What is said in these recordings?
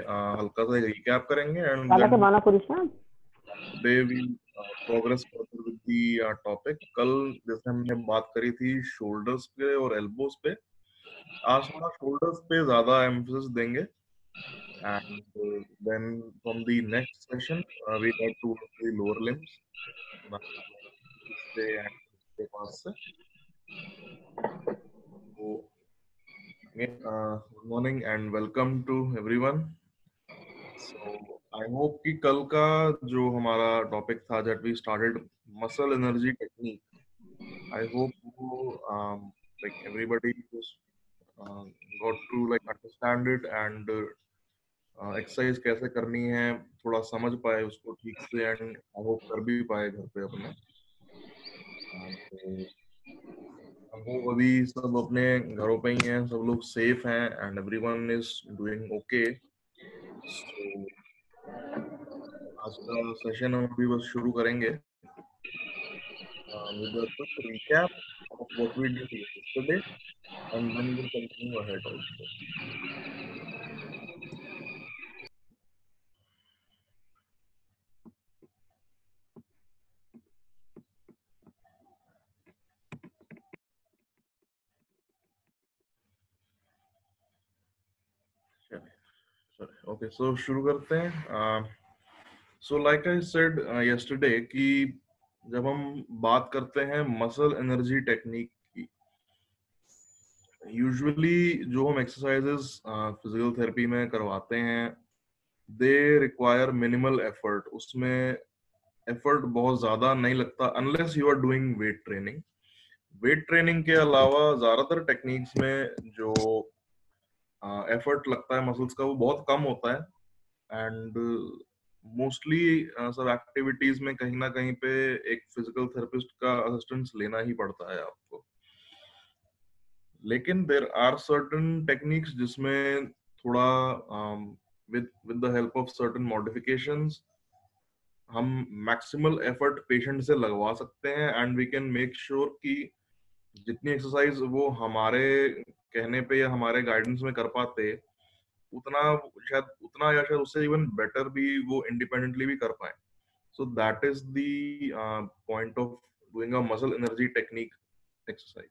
हल्का सा रिकैप करेंगे and Kala ke then bana Krishna. Today we progress further with the topic. कल जैसे हमने बात करी थी शोल्डर्स पे और एल्बोज पे, आज थोड़ा शोल्डर्स पे ज्यादा एम्फेसिस देंगे and then from the next session we go to the lower limbs से and इसके पास से। तो good morning and welcome to everyone. So I hope कि कल का जो हमारा टॉपिक था that we started muscle energy technique, I hope वो like everybody just got to like understand it and exercise कैसे करनी है थोड़ा समझ पाए उसको ठीक से एंड आई होप कर भी पाए घर पे अपने। तो आई होप अभी सब अपने घरों पे ही हैं, सब लोग सेफ हैं and everyone is doing okay. So आज का सेशन हम अभी बस शुरू करेंगे with a quick recap of what we did yesterday and then we'll continue ahead also. Okay, so शुरू करते हैं। So like I said yesterday कि जब हम बात करते हैं मसल एनर्जी टेक्निक की, यूजुअली जो हम एक्सरसाइजेस फिजिकल थेरेपी में करवाते हैं दे रिक्वायर मिनिमल एफर्ट। उसमें एफर्ट बहुत ज्यादा नहीं लगता unless you are doing weight training. Weight training के अलावा ज्यादातर टेक्निक्स में जो एफर्ट लगता है मसल्स का वो बहुत कम होता है एंड मोस्टली सब एक्टिविटीज में कहीं ना कहीं पे एक फिजिकल थेरेपिस्ट का असिस्टेंस लेना ही पड़ता है आपको। लेकिन देर आर सर्टन टेक्निक्स जिसमें थोड़ा with the help of certain modifications हम मैक्सिमल एफर्ट पेशेंट से लगवा सकते हैं and we can make sure कि जितनी एक्सरसाइज वो हमारे कहने पे या हमारे गाइडेंस में कर पाते उतना उतना या शायद उससे इवन बेटर भी वो इंडिपेंडेंटली भी कर पाए। सो that is the point of doing a muscle energy technique exercise,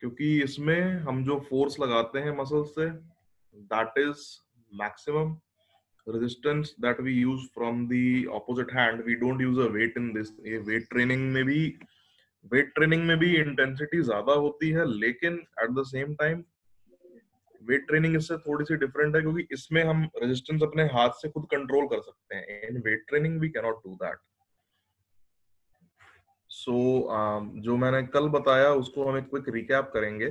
क्योंकि इसमें हम जो फोर्स लगाते हैं muscle say that is maximum resistance that we use from the opposite hand. We don't use a weight in this। ये weight training में भी intensity ज्यादा होती है, लेकिन at the same time weight training इससे थोड़ी सी डिफरेंट है क्योंकि इसमें हम रेजिस्टेंस अपने हाथ से खुद कंट्रोल कर सकते हैं। In weight training we cannot do that. So जो मैंने कल बताया उसको हम एक क्विक रिकैप करेंगे।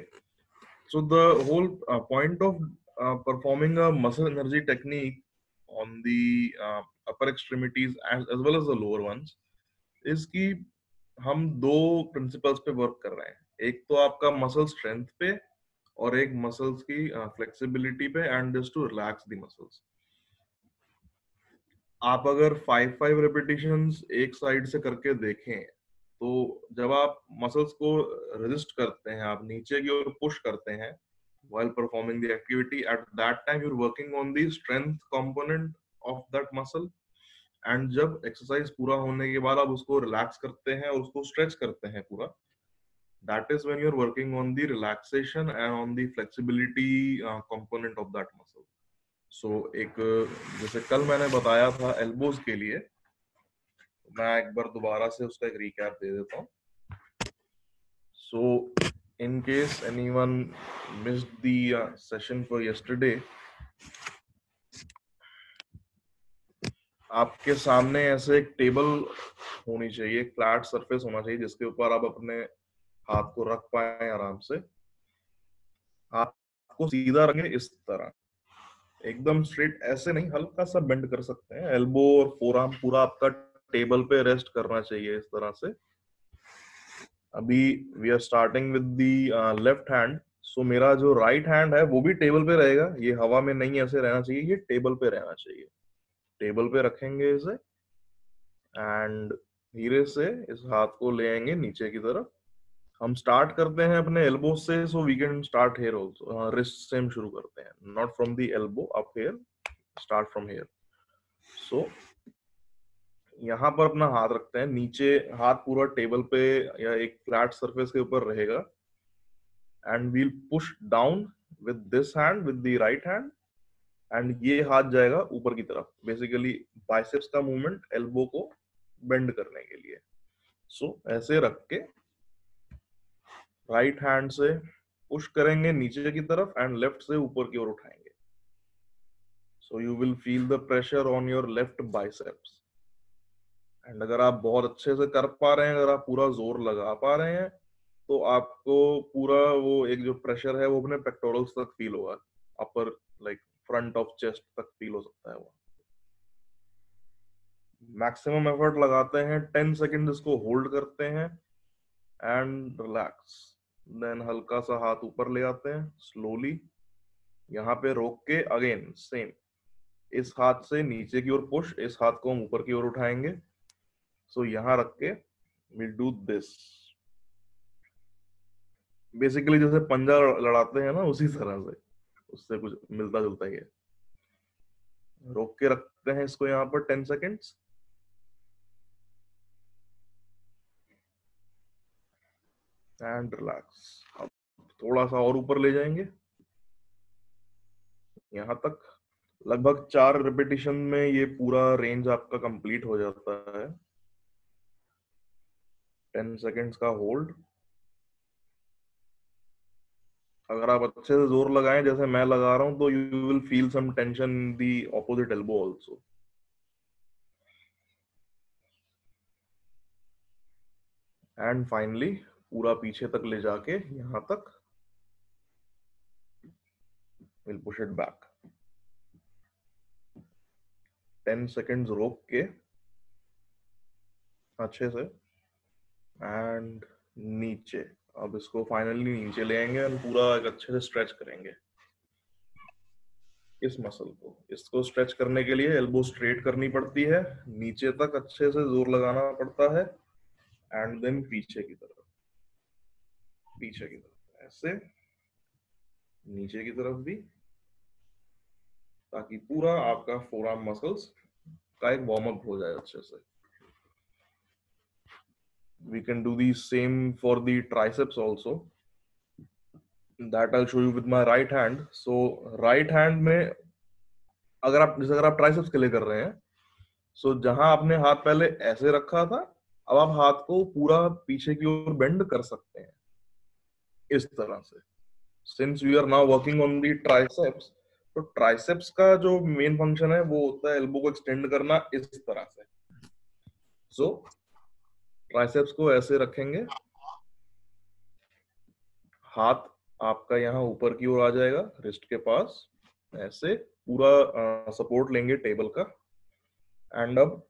So the whole point of performing a muscle energy technique on the upper extremities as well as the lower ones is कि हम दो प्रिंसिपल्स पे वर्क कर रहे हैं। एक तो आपका मसल स्ट्रेंथ पे और एक मसल्स की फ्लेक्सिबिलिटी पे and just to relax the muscles. आप अगर 5 रेपिटेशंस एक साइड से करके देखें तो जब आप मसल्स को रेजिस्ट करते हैं, आप नीचे की ओर पुश करते हैं while performing the activity, at that time you're working on the strength component of that muscle and जब एक्सरसाइज पूरा होने के बाद आप उसको रिलैक्स करते हैं और उसको स्ट्रेच करते हैं पूरा, that is when you're working on the relaxation and on the flexibility component of that muscle. So एक जैसे कल मैंने बताया था एल्बोज के लिए, मैं एक बार दोबारा से उसका एक रिकैप दे देता हूँ। So in case anyone missed the session for yesterday, आपके सामने ऐसे एक टेबल होनी चाहिए, एक फ्लैट सरफेस होना चाहिए जिसके ऊपर आप अपने हाथ को रख पाए आराम से। हाथ को सीधा रखें इस तरह, एकदम स्ट्रेट ऐसे नहीं, हल्का सा बेंड कर सकते हैं। एल्बो और फोरआर्म पूरा आपका टेबल पे रेस्ट करना चाहिए इस तरह से। अभी we are starting with the left hand. So मेरा जो राइट हैंड है वो भी टेबल पे रहेगा, ये हवा में नहीं ऐसे रहना चाहिए, ये टेबल पे रहना चाहिए। टेबल पे रखेंगे इसे एंड धीरे से इस हाथ को ले आएंगे नीचे की तरफ। हम स्टार्ट करते हैं अपने एल्बो से, so we can start here also. Wrist से हम शुरू करते हैं, not from the elbow up here, start from here. So यहाँ पर अपना हाथ रखते हैं नीचे, हाथ पूरा टेबल पे या एक फ्लैट सरफेस के ऊपर रहेगा, and we'll push down with this hand, with the right hand, and ये हाथ जाएगा ऊपर की तरफ, बेसिकली बाइसेप्स का मूवमेंट एल्बो को बेंड करने के लिए। सो ऐसे रख के राइट हैंड से पुश करेंगे नीचे की तरफ एंड लेफ्ट से ऊपर की ओर उठाएंगे। So you will feel the pressure on your left biceps. And अगर आप बहुत अच्छे से कर पा रहे हैं, अगर आप पूरा जोर लगा पा रहे हैं, तो आपको पूरा वो एक जो प्रेशर है वो अपने पेक्टोरल्स तक फील होगा, अपर लाइक फ्रंट ऑफ चेस्ट तक फील हो सकता है वो। मैक्सिमम एफर्ट लगाते हैं, 10 सेकंड इसको होल्ड करते हैं एंड रिलैक्स। देन हल्का सा हाथ ऊपर ले आते हैं स्लोली, यहाँ पे रोक के अगेन सेम, इस हाथ से नीचे की ओर पुश, इस हाथ को हम ऊपर की ओर उठाएंगे। सो यहाँ रख के विल डू दिस, बेसिकली जैसे पंजा लड़ाते हैं ना, उसी तरह से, उससे कुछ मिलता जुलता ही है। रोक के रखते हैं इसको यहाँ पर 10 सेकेंड्स एंड रिलैक्स। अब थोड़ा सा और ऊपर ले जाएंगे, यहाँ तक लगभग 4 रिपीटिशन में ये पूरा रेंज आपका कंप्लीट हो जाता है। 10 सेकेंड्स का होल्ड। अगर आप अच्छे से जोर लगाएं जैसे मैं लगा रहा हूं, तो you will feel some tension in the opposite elbow also. And finally पूरा पीछे तक ले जाके यहां तक will push it back. 10 seconds रोक के अच्छे से एंड नीचे। अब इसको फाइनली नीचे ले आएंगे और पूरा एक अच्छे से स्ट्रेच करेंगे इस मसल को। इसको स्ट्रेच करने के लिए एल्बो स्ट्रेट करनी पड़ती है, नीचे तक अच्छे से जोर लगाना पड़ता है, एंड देन पीछे की तरफ, पीछे की तरफ ऐसे, नीचे की तरफ भी, ताकि पूरा आपका फोरआर्म मसल्स का एक वार्म अप हो जाए अच्छे से। We can do the same for the triceps also. That I'll show you with my right hand. So right hand में अगर आप ट्राइसेप्स के लिए कर रहे हैं, सो जहां आपने हाथ पहले ऐसे रखा था, अब आप हाथ को पूरा पीछे की ओर बेंड कर सकते हैं इस तरह से। Since we are now working on the triceps, तो ट्राइसेप्स का जो मेन फंक्शन है वो होता है एल्बो को एक्सटेंड करना इस तरह से। सो ट्राइसेप्स को ऐसे रखेंगे, हाथ आपका यहाँ ऊपर की ओर आ जाएगा रिस्ट के पास, ऐसे पूरा सपोर्ट लेंगे टेबल का। एंड अब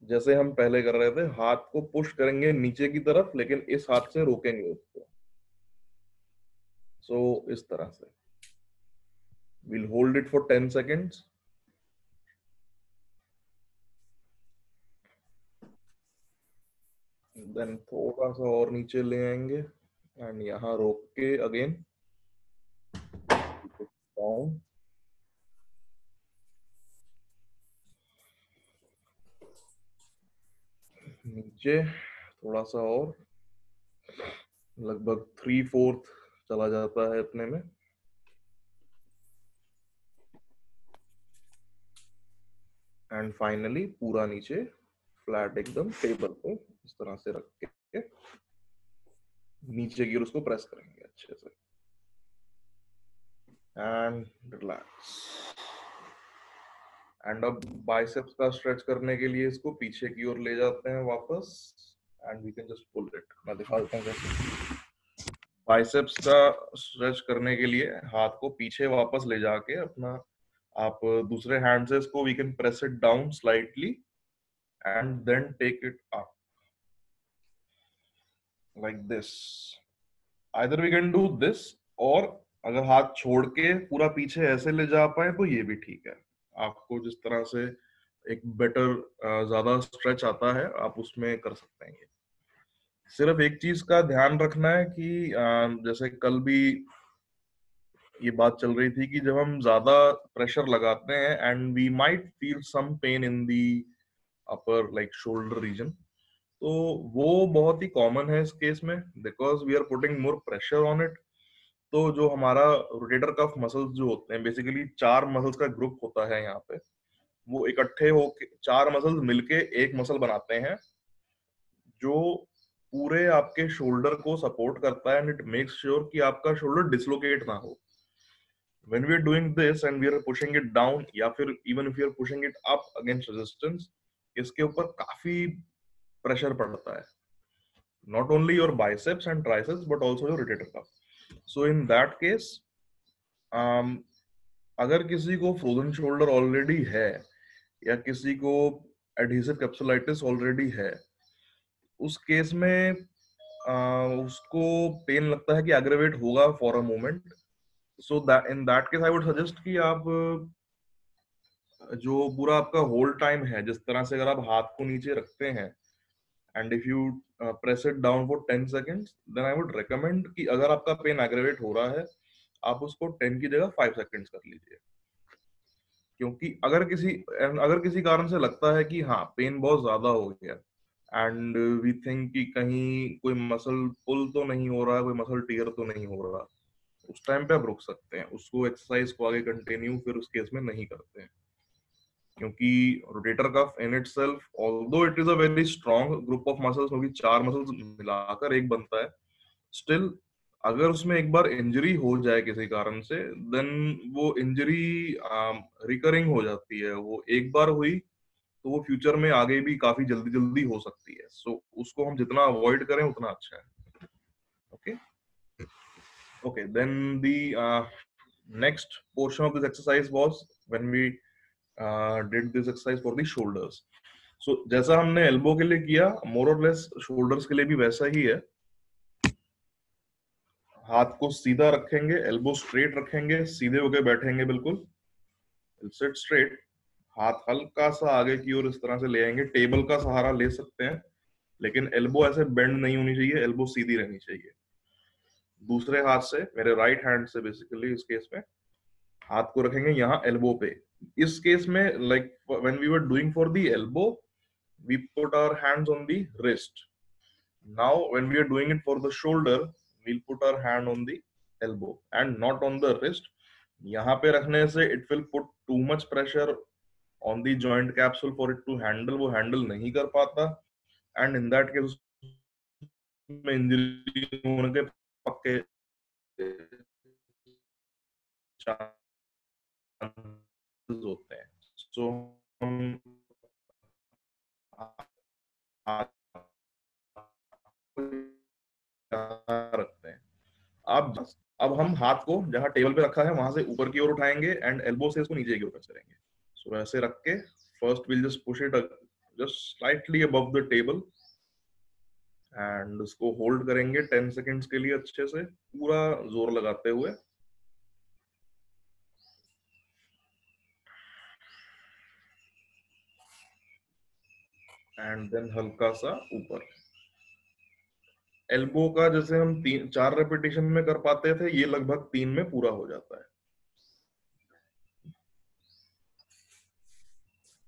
जैसे हम पहले कर रहे थे, हाथ को पुश करेंगे नीचे की तरफ, लेकिन इस हाथ से रोकेंगे उसको। सो इस तरह से we'll hold it for 10 seconds, then थोड़ा सा और नीचे ले आएंगे एंड यहाँ रोक के अगेन डाउन, नीचे थोड़ा सा और, लगभग 3/4 चला जाता है इतने में, एंड फाइनली पूरा नीचे फ्लैट एकदम टेबल पे इस तरह से रख के नीचे की ओर उसको प्रेस करेंगे अच्छे से एंड रिलैक्स। एंड अब बाइसेप्स का स्ट्रेच करने के लिए इसको पीछे की ओर ले जाते हैं वापस, and we can just pull it. मैं दिखा देता हूँ कैसे। बाइसेप्स का स्ट्रेच करने के लिए हाथ को पीछे वापस ले जाके अपना, आप दूसरे हैंड से इसको, we can press it down slightly and then take it up like this. Either we can do this, और अगर हाथ छोड़ के पूरा पीछे ऐसे ले जा पाए तो ये भी ठीक है। आपको जिस तरह से एक बेटर ज्यादा स्ट्रेच आता है, आप उसमें कर सकते हैं। सिर्फ एक चीज का ध्यान रखना है कि जैसे कल भी ये बात चल रही थी कि जब हम ज्यादा प्रेशर लगाते हैं and we might feel some pain in the upper like shoulder region, तो वो बहुत ही कॉमन है इस केस में, because we are putting more pressure on it. तो जो हमारा रोटेटर कफ मसल्स जो होते हैं, बेसिकली चार मसल्स का ग्रुप होता है यहाँ पे, वो इकट्ठे होके चार मसल्स मिलके एक मसल बनाते हैं जो पूरे आपके शोल्डर को सपोर्ट करता है एंड इट मेक्स श्योर कि आपका शोल्डर डिसलोकेट ना हो। when we are doing this and we are pushing it down या फिर even if we are pushing it up against resistance, इसके ऊपर काफी प्रेशर पड़ता है, not only your biceps and triceps but also your rotator cuff. So in that case, um, अगर किसी को फ्रोजन शोल्डर ऑलरेडी है या किसी को एडहेसिव कैप्सुलाइटिस ऑलरेडी है, उस केस में उसको पेन लगता है कि एग्रेवेट होगा for a moment. So that in that case I would suggest कि आप जो पूरा आपका होल टाइम है, जिस तरह से अगर आप हाथ को नीचे रखते हैं and if you press it down for 10 seconds, then I would recommend कि अगर आपका पेन एग्रेवेट हो रहा है, आप उसको 10 की जगह 5 सेकेंड्स कर लीजिए। क्योंकि अगर किसी कारण से लगता है कि हाँ पेन बहुत ज्यादा हो गया एंड वी थिंक कि कहीं कोई मसल पुल तो नहीं हो रहा, कोई मसल टीयर तो नहीं हो रहा, उस टाइम पे आप रुक सकते हैं, उसको एक्सरसाइज को आगे कंटिन्यू फिर उस केस में नहीं करते हैं। क्योंकि rotator cuff in itself, although it is a very strong group of muscles, क्योंकि चार मसल्स मिलाकर एक बनता है, स्टिल अगर उसमें एक बार इंजरी हो जाए किसी कारण से, देन वो इंजरी रिकरिंग हो जाती है। वो एक बार हुई तो वो फ्यूचर में आगे भी काफी जल्दी जल्दी हो सकती है। सो उसको हम जितना अवॉइड करें उतना अच्छा है। Okay okay, then the next portion of this exercise was when we did this exercise for the shoulders. So जैसा हमने एल्बो के लिए किया, मोर और लेस शोल्डर्स के लिए भी वैसा ही है। हाथ को सीधा रखेंगे, एल्बो स्ट्रेट रखेंगे, सीधे होके बैठेंगे बिल्कुल, सिट स्ट्रेट। हाथ हल्का सा आगे की ओर इस तरह से ले आएंगे, टेबल का सहारा ले सकते हैं, लेकिन एल्बो ऐसे बेंड नहीं होनी चाहिए, एल्बो सीधी रहनी चाहिए। दूसरे हाथ से, मेरे राइट हैंड से बेसिकली इस केस में, हाथ को रखेंगे यहाँ एल्बो पे। इस केस में like when we were doing for the elbow, we put our hands on the wrist. Now when we are doing it for the shoulder, we'll put our hand on the elbow and not on the wrist. यहाँ पे रखने से it will put too much pressure on the joint capsule for it to handle, वो handle नहीं कर पाता, and in that case में injury होने के पक्के चांसेस होते हैं। So हम रखते हैं। अब हम हाथ को जहां टेबल पे रखा है वहां से ऊपर की ओर उठाएंगे एंड एल्बो से इसको नीचे की ओर करेंगे। सो ऐसे रख के first will just push it just slightly above the table and उसको होल्ड करेंगे 10 सेकेंड्स के लिए अच्छे से, पूरा जोर लगाते हुए। एंड देन हल्का सा ऊपर। एल्बो का जैसे हम 4 रेपिटेशन में कर पाते थे, ये लगभग 3 में पूरा हो जाता है।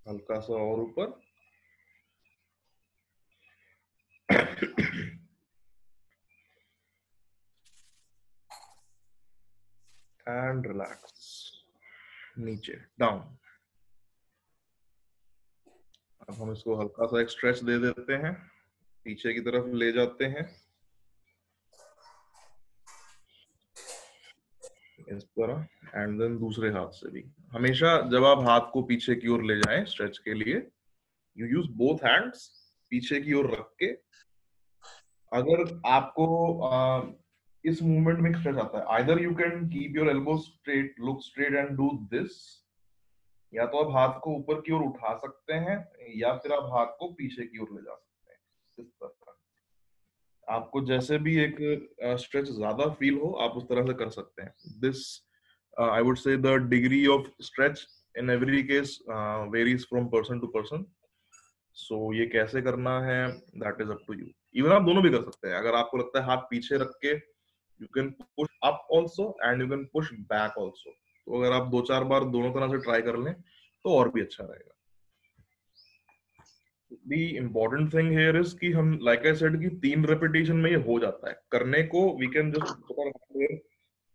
हल्का सा और ऊपर। एंड रिलैक्स, नीचे डाउन। अब हम इसको हल्का सा एक स्ट्रेच दे देते हैं, पीछे की तरफ ले जाते हैं इस तरह, एंड देन दूसरे हाथ से भी। हमेशा जब आप हाथ को पीछे की ओर ले जाएं स्ट्रेच के लिए, यू यूज बोथ हैंड्स पीछे की ओर रख के। अगर आपको इस मूवमेंट में स्ट्रेच आता है, either you can keep your elbow straight, look straight and do this, या तो आप हाथ को ऊपर की ओर उठा सकते हैं या फिर आप हाथ को पीछे की ओर ले जा सकते हैं। इस तरह आपको जैसे भी एक स्ट्रेच ज्यादा फील हो, आप उस तरह से कर सकते हैं। This I would say the degree of stretch in every case varies from person to person. So ये कैसे करना है, that is up to you. Even आप दोनों भी कर सकते हैं। अगर आपको लगता है हाथ पीछे रख के you can push up also and you can push back also. तो अगर आप 2-4 बार दोनों तरह से ट्राई कर लें तो और भी अच्छा रहेगा। The important thing here is कि हम like I said कि 3 repetition में ये हो जाता है करने को। We can just put our hand here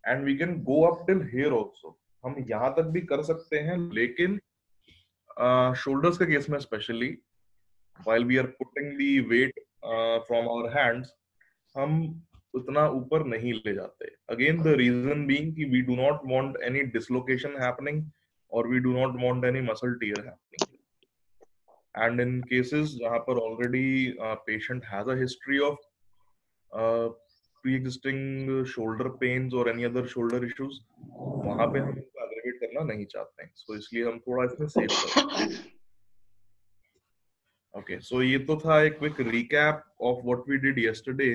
and we can go up till here also। हम यहाँ तक भी कर सकते हैं, लेकिन shoulders के केस में specially while we are putting the weight from our hands, हम उतना ऊपर नहीं ले जाते। Again the reason being कि we do not want any dislocation happening or we do not want any muscle tear happening। And in cases जहाँ पर already patient has a history of pre-existing shoulder pains or any other shoulder issues, वहाँ पे हम इनको aggravate करना नहीं चाहते हैं, so इसलिए हम थोड़ा इसमें सेफ करते हैं। Okay, so ये तो था एक quick recap of what we did yesterday।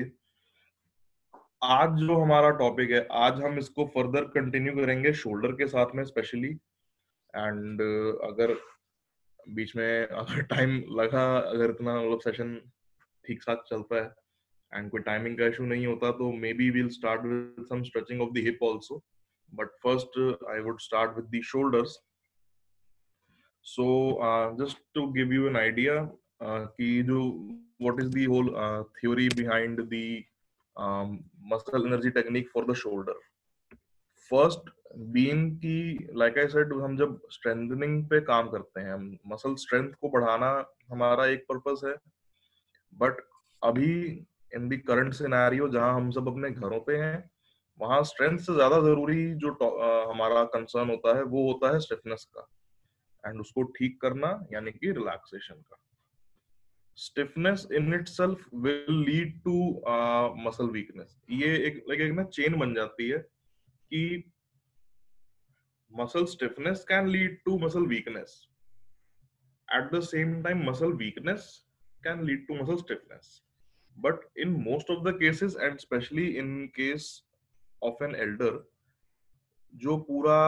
आज जो हमारा टॉपिक है, आज हम इसको फर्दर कंटिन्यू करेंगे शोल्डर के साथ में स्पेशली। एंड अगर बीच में अगर टाइम लगा, अगर इतना मतलब सेशन ठीक साथ चलता है एंड कोई टाइमिंग का इशू नहीं होता, तो maybe we'll start with some stretching of the hip also, but first I would start with the shoulders. So just to give you an idea कि जो what is the whole theory behind the muscle energy technique for the shoulder. First being की like I said, हम जब strengthening पे काम करते हैं, हम मसल स्ट्रेंथ को बढ़ाना हमारा एक पर्पस है, बट अभी इन दी करंट सिनेरियो जहां हम सब अपने घरों पे हैं, वहां स्ट्रेंथ से ज्यादा जरूरी जो हमारा कंसर्न होता है वो होता है स्टिफनेस का, एंड उसको ठीक करना यानी कि रिलैक्सेशन का। Stiffness in itself will lead to muscle weakness. ये एक ना चेन बन जाती है कि muscle stiffness can lead to muscle weakness, at the same time muscle weakness can lead to muscle stiffness, but in most of the cases and especially in case of an elder, जो पूरा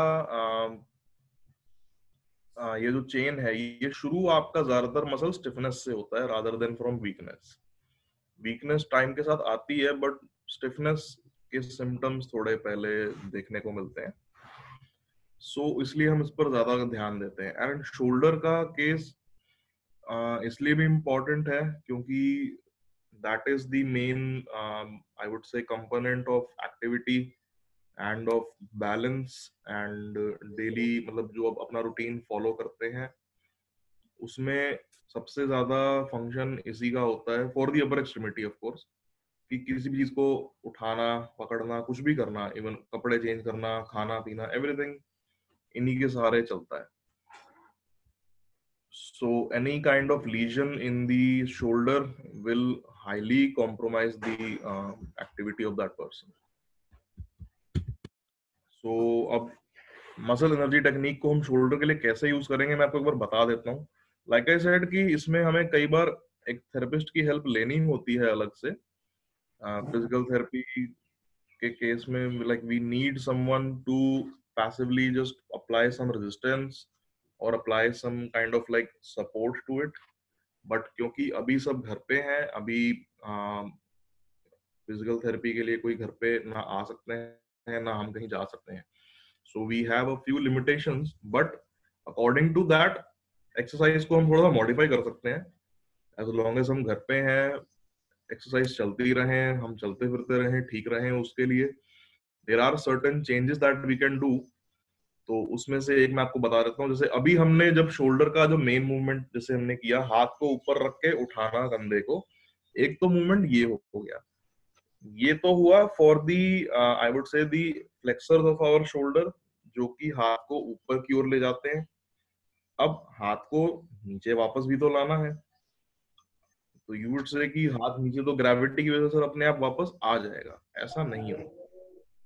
ये जो chain है, ये शुरू आपका ज्यादातर muscle stiffness से होता है rather than from weakness. Weakness time के साथ आती है, बट स्टिफनेस के सिम्टम्स थोड़े पहले देखने को मिलते हैं, सो इसलिए हम इस पर ज्यादा ध्यान देते हैं। एंड शोल्डर का केस इसलिए भी इम्पोर्टेंट है क्योंकि that is the main I would से component of activity end of balance and daily, मतलब जो अब अपना रूटीन फॉलो करते हैं उसमें सबसे ज्यादा फंक्शन इसी का होता है for the upper extremity of course, कि किसी भी चीज को उठाना, पकड़ना, कुछ भी करना, इवन कपड़े चेंज करना, खाना पीना, एवरीथिंग इन्हीं के सहारे चलता है। So any kind of lesion in the shoulder will highly compromise the activity of that person. So अब मसल एनर्जी टेक्निक को हम शोल्डर के लिए कैसे यूज करेंगे, मैं आपको एक बार बता देता हूँ। लाइक आई सेड कि इसमें हमें कई बार एक थेरेपिस्ट की हेल्प लेनी होती है अलग से। फिजिकल थेरेपी के केस में like we need someone to passively just apply some resistance और apply some kind of like support to it, but क्योंकि अभी सब घर पे हैं, अभी फिजिकल थेरेपी के लिए कोई घर पे ना आ सकते हैं ना हम कहीं जा सकते हैं, so we have a few limitations, but according to that exercise को हम थोड़ा सा मॉडिफाई कर सकते हैं। एज लॉन्ग एज हम घर पे हैं, एक्सरसाइज चलती रहे, हम चलते फिरते रहें, ठीक रहें, उसके लिए there are certain changes that we can do. तो उसमें से एक मैं आपको बता देता हूँ। जैसे अभी हमने जब शोल्डर का जो मेन मूवमेंट जैसे हमने किया, हाथ को ऊपर रख के उठाना कंधे को, एक तो मूवमेंट ये हो गया, ये तो हुआ for the I would say the flexors of our shoulder, जो कि हाथ को ऊपर की ओर ले जाते हैं। अब हाथ को नीचे वापस भी तो लाना है, तो यू वुड से कि हाथ नीचे तो ग्रेविटी की वजह से अपने आप वापस आ जाएगा, ऐसा नहीं हो।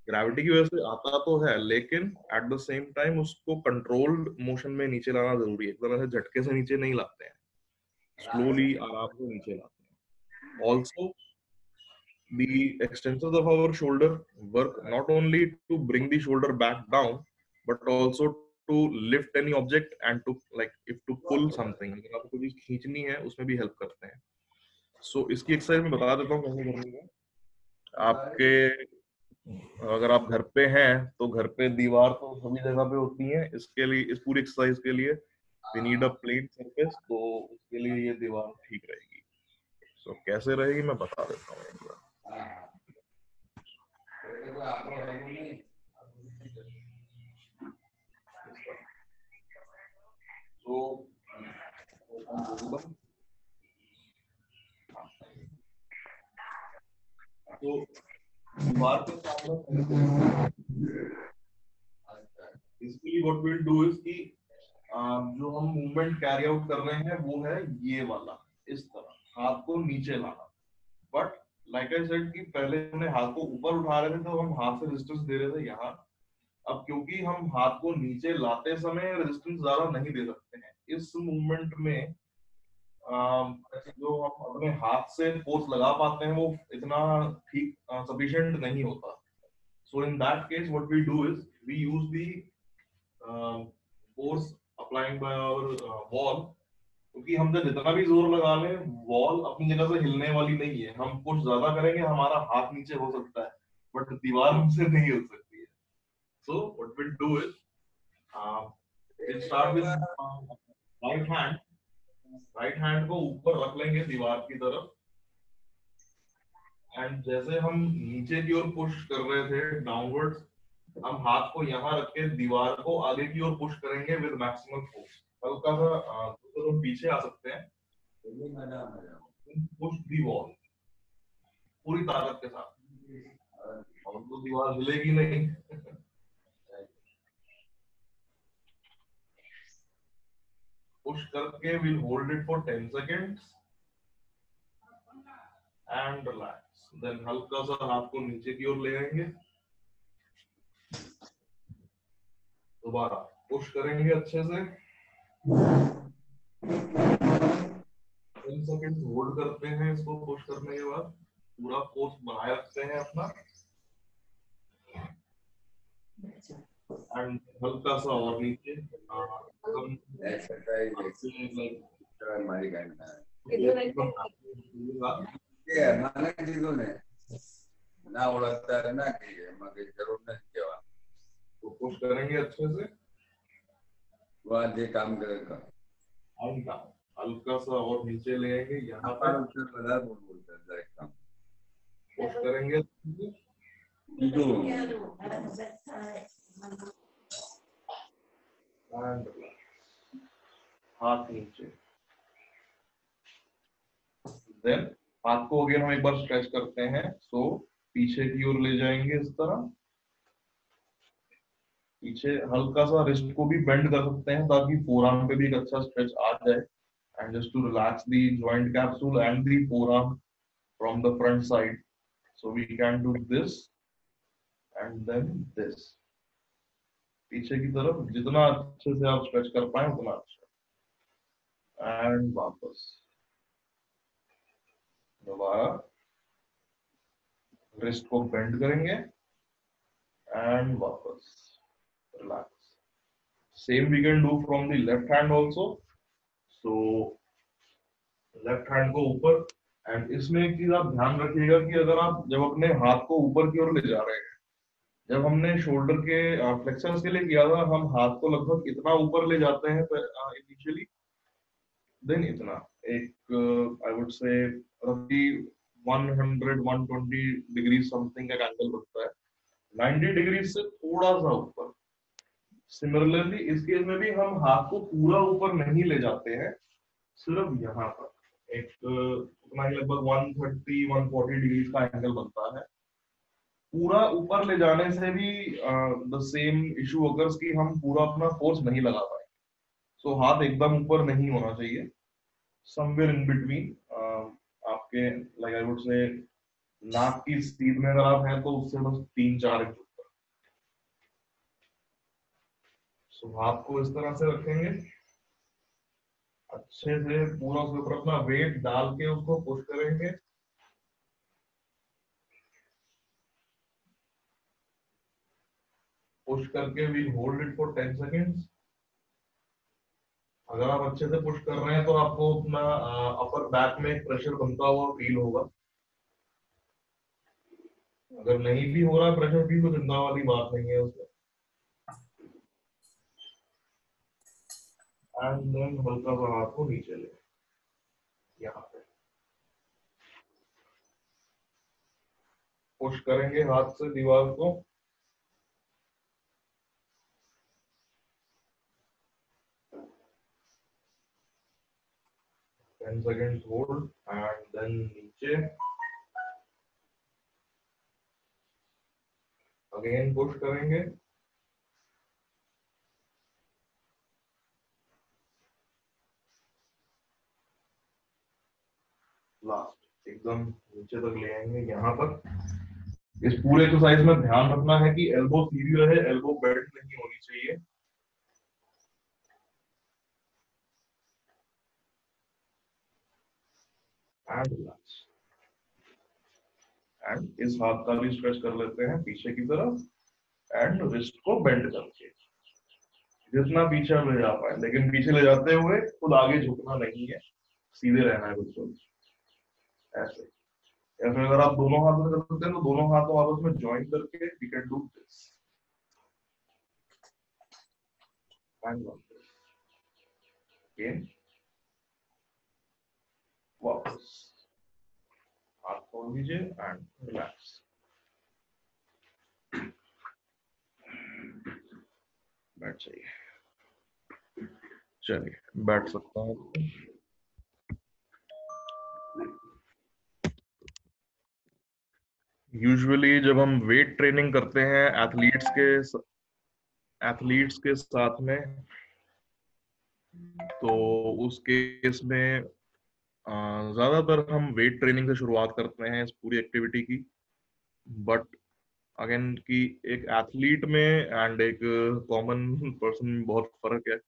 ग्रेविटी की वजह से आता तो है, लेकिन एट द सेम टाइम उसको कंट्रोल्ड मोशन में नीचे लाना जरूरी है। एक तरह से झटके से नीचे नहीं लाते हैं, स्लोली आराम से नीचे लाते हैं। Also the extensors of our shoulder work not only to bring the shoulder back down, but also to lift any object and to like if to pull something, अगर आपको कुछ खींचनी है उसमें भी हेल्प करते हैं। इसकी एक्सरसाइज में बता देता हूँ कैसे करनी है। आपके अगर आप घर पे हैं तो घर पे दीवार तो सभी जगह पे होती है, इसके लिए इस पूरी एक्सरसाइज के लिए we need a plain surface, तो उसके लिए ये दीवार ठीक रहेगी। सो कैसे रहेगी मैं बता देता हूँ एक बार। तो तो दीवार के सामने इसके व्हाट विल डू इज कि जो हम मूवमेंट कैरी आउट कर रहे हैं वो है ये वाला, इस तरह हाथ को नीचे लाना। बट लाइक आई सेड कि पहले हमने हाथ को ऊपर उठा रहे थे तो हम हाथ से रेजिस्टेंस दे रहे थे यहाँ। अब क्योंकि हम हाथ को नीचे लाते समय रेजिस्टेंस ज्यादा नहीं दे सकते हैं इस मूवमेंट में, जो हम अपने हाथ से फोर्स लगा पाते हैं वो इतना ठीक सफिशिएंट नहीं होता। So in that case what we do is we use the force applying by our wall, क्योंकि हम जब जितना भी जोर लगा लें वॉल अपनी जगह से हिलने वाली नहीं है। हम कुछ ज्यादा करेंगे हमारा हाथ नीचे हो सकता है बट दीवार हमसे नहीं हिल सकती है। So what will do is will start with right hand. Right hand को ऊपर रख लेंगे दीवार की तरफ, एंड जैसे हम नीचे की ओर पुश कर रहे थे डाउनवर्ड्स, हम हाथ को यहाँ रख के दीवार को आगे की ओर पुश करेंगे विद मैक्सिमम फोर्स। हल्का सा तो हम पीछे आ सकते हैं, पुश दी वॉल पूरी ताकत के साथ, और तो दीवार हिलेगी नहीं। पुश करके we'll hold it for 10 seconds and relax, then हल्का सा हाथ को नीचे की ओर ले आएंगे, दोबारा पुश करेंगे अच्छे से, 10 सेकेंड होल्ड करते हैं इसको। पुश करने के बाद पूरा फोर्स बनाए रखते हैं अपना, एंड हल्का सा और नीचे ना उड़ता है ना कि मगर जरूर नहीं केवा तो पुश करेंगे अच्छे से, वहाँ जे काम करेगा हल्का सा और नीचे ले आएंगे, यहाँ पर बोलता है डायरेक्ट काम पुश करेंगे हाथ नीचे, देन हाथ को अगेन हम एक बार स्ट्रेच करते हैं। सो पीछे की ओर ले जाएंगे इस तरह, पीछे हल्का सा रिस्ट को भी बेंड कर सकते हैं ताकि फोरआर्म पे भी एक अच्छा स्ट्रेच आ जाए, and just to relax the joint capsule and the forearm from the front side. So we can do this and then this, पीछे की तरफ जितना अच्छे से आप स्ट्रेच कर पाए उतना अच्छा, एंड वापस दोबारा रिस्ट को बेंड करेंगे एंड वापस relax. Same we can do from the left hand also. So left hand को ऊपर, एंड इसमें एक चीज आप ध्यान रखिएगा कि अगर आप जब अपने हाथ को ऊपर की ओर ले जा रहे हैं, जब हमने शोल्डर के फ्लेक्सर्स के लिए किया था हम हाथ को लगभग इतना ऊपर ले जाते हैं इनिशियली, देन इतना एक आई वुड से रफली 100 120 डिग्री समथिंग का एंगल बनता है, 90 डिग्री से थोड़ा सा ऊपर। सिमिलरली इस केस में भी हम हाथ को पूरा ऊपर नहीं ले जाते हैं, सिर्फ यहाँ पर एक उतना ही लगभग 130 140 डिग्री का एंगल बनता है। पूरा ऊपर ले जाने से भी द सेम इशू अगर्स कि हम पूरा अपना फोर्स नहीं लगा पाए। सो हाथ एकदम ऊपर नहीं होना चाहिए, समवेयर इन बिटवीन, आपके लाइक आई वुड से नाक की सीध में अगर आप हैं तो उससे बस 3-4 इंच ऊपर। सो हाथ को इस तरह से रखेंगे, अच्छे से पूरा उसके ऊपर अपना वेट डाल के उसको पुश करेंगे, पुश करके we hold it for 10 seconds. अगर आप अच्छे से पुश कर रहे हैं तो आपको अपना अपर बैक में एक प्रेशर बनता हुआ फील होगा। अगर नहीं भी हो रहा प्रेशर फील तो चिंता वाली बात नहीं है उसमें। एंड देन हल्का सा हाथ को नीचे ले, यहाँ पे पुश करेंगे हाथ से दीवार को। 10 seconds hold and then नीचे अगेन पुश करेंगे। 'लास्ट' एकदम नीचे तक ले आएंगे यहाँ तक। इस पूरे एक्सरसाइज में ध्यान रखना है कि एल्बो सीधी रहे, एल्बो बेंड नहीं होनी चाहिए। And relax. एंड इस हाथ का भी स्ट्रेच कर लेते हैं पीछे की तरफ एंड रिस्ट को बेंड करके जितना पीछे ले जा पाए, लेकिन पीछे ले जाते हुए खुद आगे झुकना नहीं है, सीधे रहना है बिल्कुल ऐसे। या फिर अगर आप दोनों हाथों से कर सकते हैं तो दोनों हाथों आपस में ज्वाइन करके we can do this and again वापस हाथ खोल दीजिए एंड रिलैक्स। बैठ जाइए, चलिए बैठ सकता हूँ। यूजुअली जब हम वेट ट्रेनिंग करते हैं एथलीट्स के साथ में, तो उस केस में ज्यादातर हम वेट ट्रेनिंग से शुरुआत करते हैं इस पूरी एक्टिविटी की। बट अगेन कि एक एथलीट में एंड एक कॉमन पर्सन में बहुत फर्क है।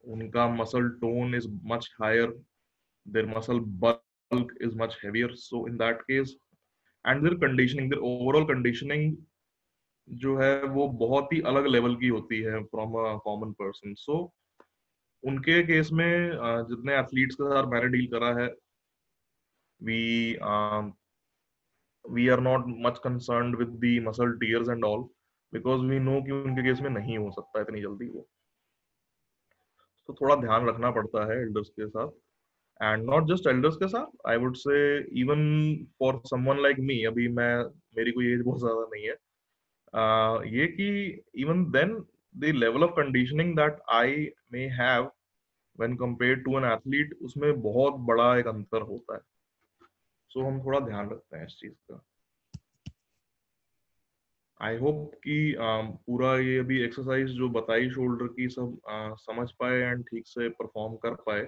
उनका muscle tone is much higher, their muscle bulk is much heavier, so in that case and their conditioning, their overall conditioning जो है वो बहुत ही अलग लेवल की होती है फ्रॉम अ कॉमन पर्सन। सो उनके केस में जितने एथलीट्स के साथ मैंने डील करा है, we we are not much concerned with the muscle tears and all, because we know कि उनके केस में नहीं हो सकता इतनी जल्दी वो। तो थोड़ा ध्यान रखना पड़ता है एल्डर्स के साथ, एंड नॉट जस्ट एल्डर्स के साथ, आई वुड से even for someone like me. अभी मैं, मेरी कोई एज बहुत ज्यादा नहीं है, ये कि even then the level of conditioning that I may have when compared to an athlete, उसमें बहुत बड़ा एक अंतर होता है। सो हम थोड़ा ध्यान रखते हैं इस चीज का। आई होप कि पूरा ये अभी एक्सरसाइज जो बताई शोल्डर की सब समझ पाए एंड ठीक से परफॉर्म कर पाए,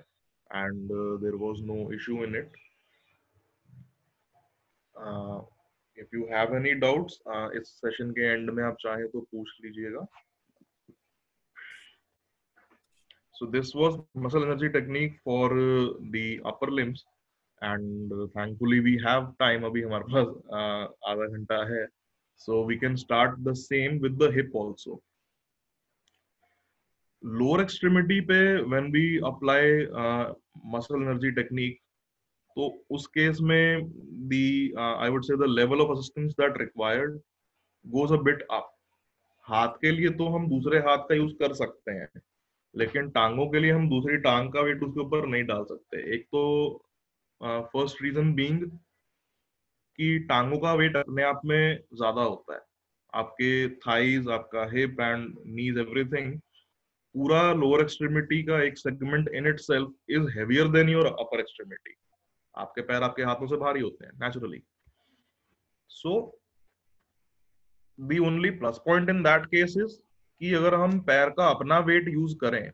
and there was no issue in it. If you have any doubts इस सेशन के एंड में आप चाहें तो पूछ लीजिएगा। So this was muscle energy technique for the upper limbs, and thankfully we have time, अभी हमारे पास आधा घंटा है, so we can start the same with the hip also. Lower extremity पे when we apply muscle energy technique, तो उस case में the I would say the level of assistance that required goes a bit up. हाथ के लिए तो हम दूसरे हाथ का यूज कर सकते हैं, लेकिन टांगों के लिए हम दूसरी टांग का वेट उसके ऊपर नहीं डाल सकते। एक तो फर्स्ट रीजन बीइंग कि टांगों का वेट अपने आप में ज्यादा होता है। आपके थाइज, आपका हिप एंड नीज, एवरीथिंग, पूरा लोअर एक्सट्रीमिटी का एक segment in itself is heavier than your upper extremity. आपके पैर आपके हाथों से भारी होते हैं naturally. So the only plus point in that case is कि अगर हम पैर का अपना वेट यूज करें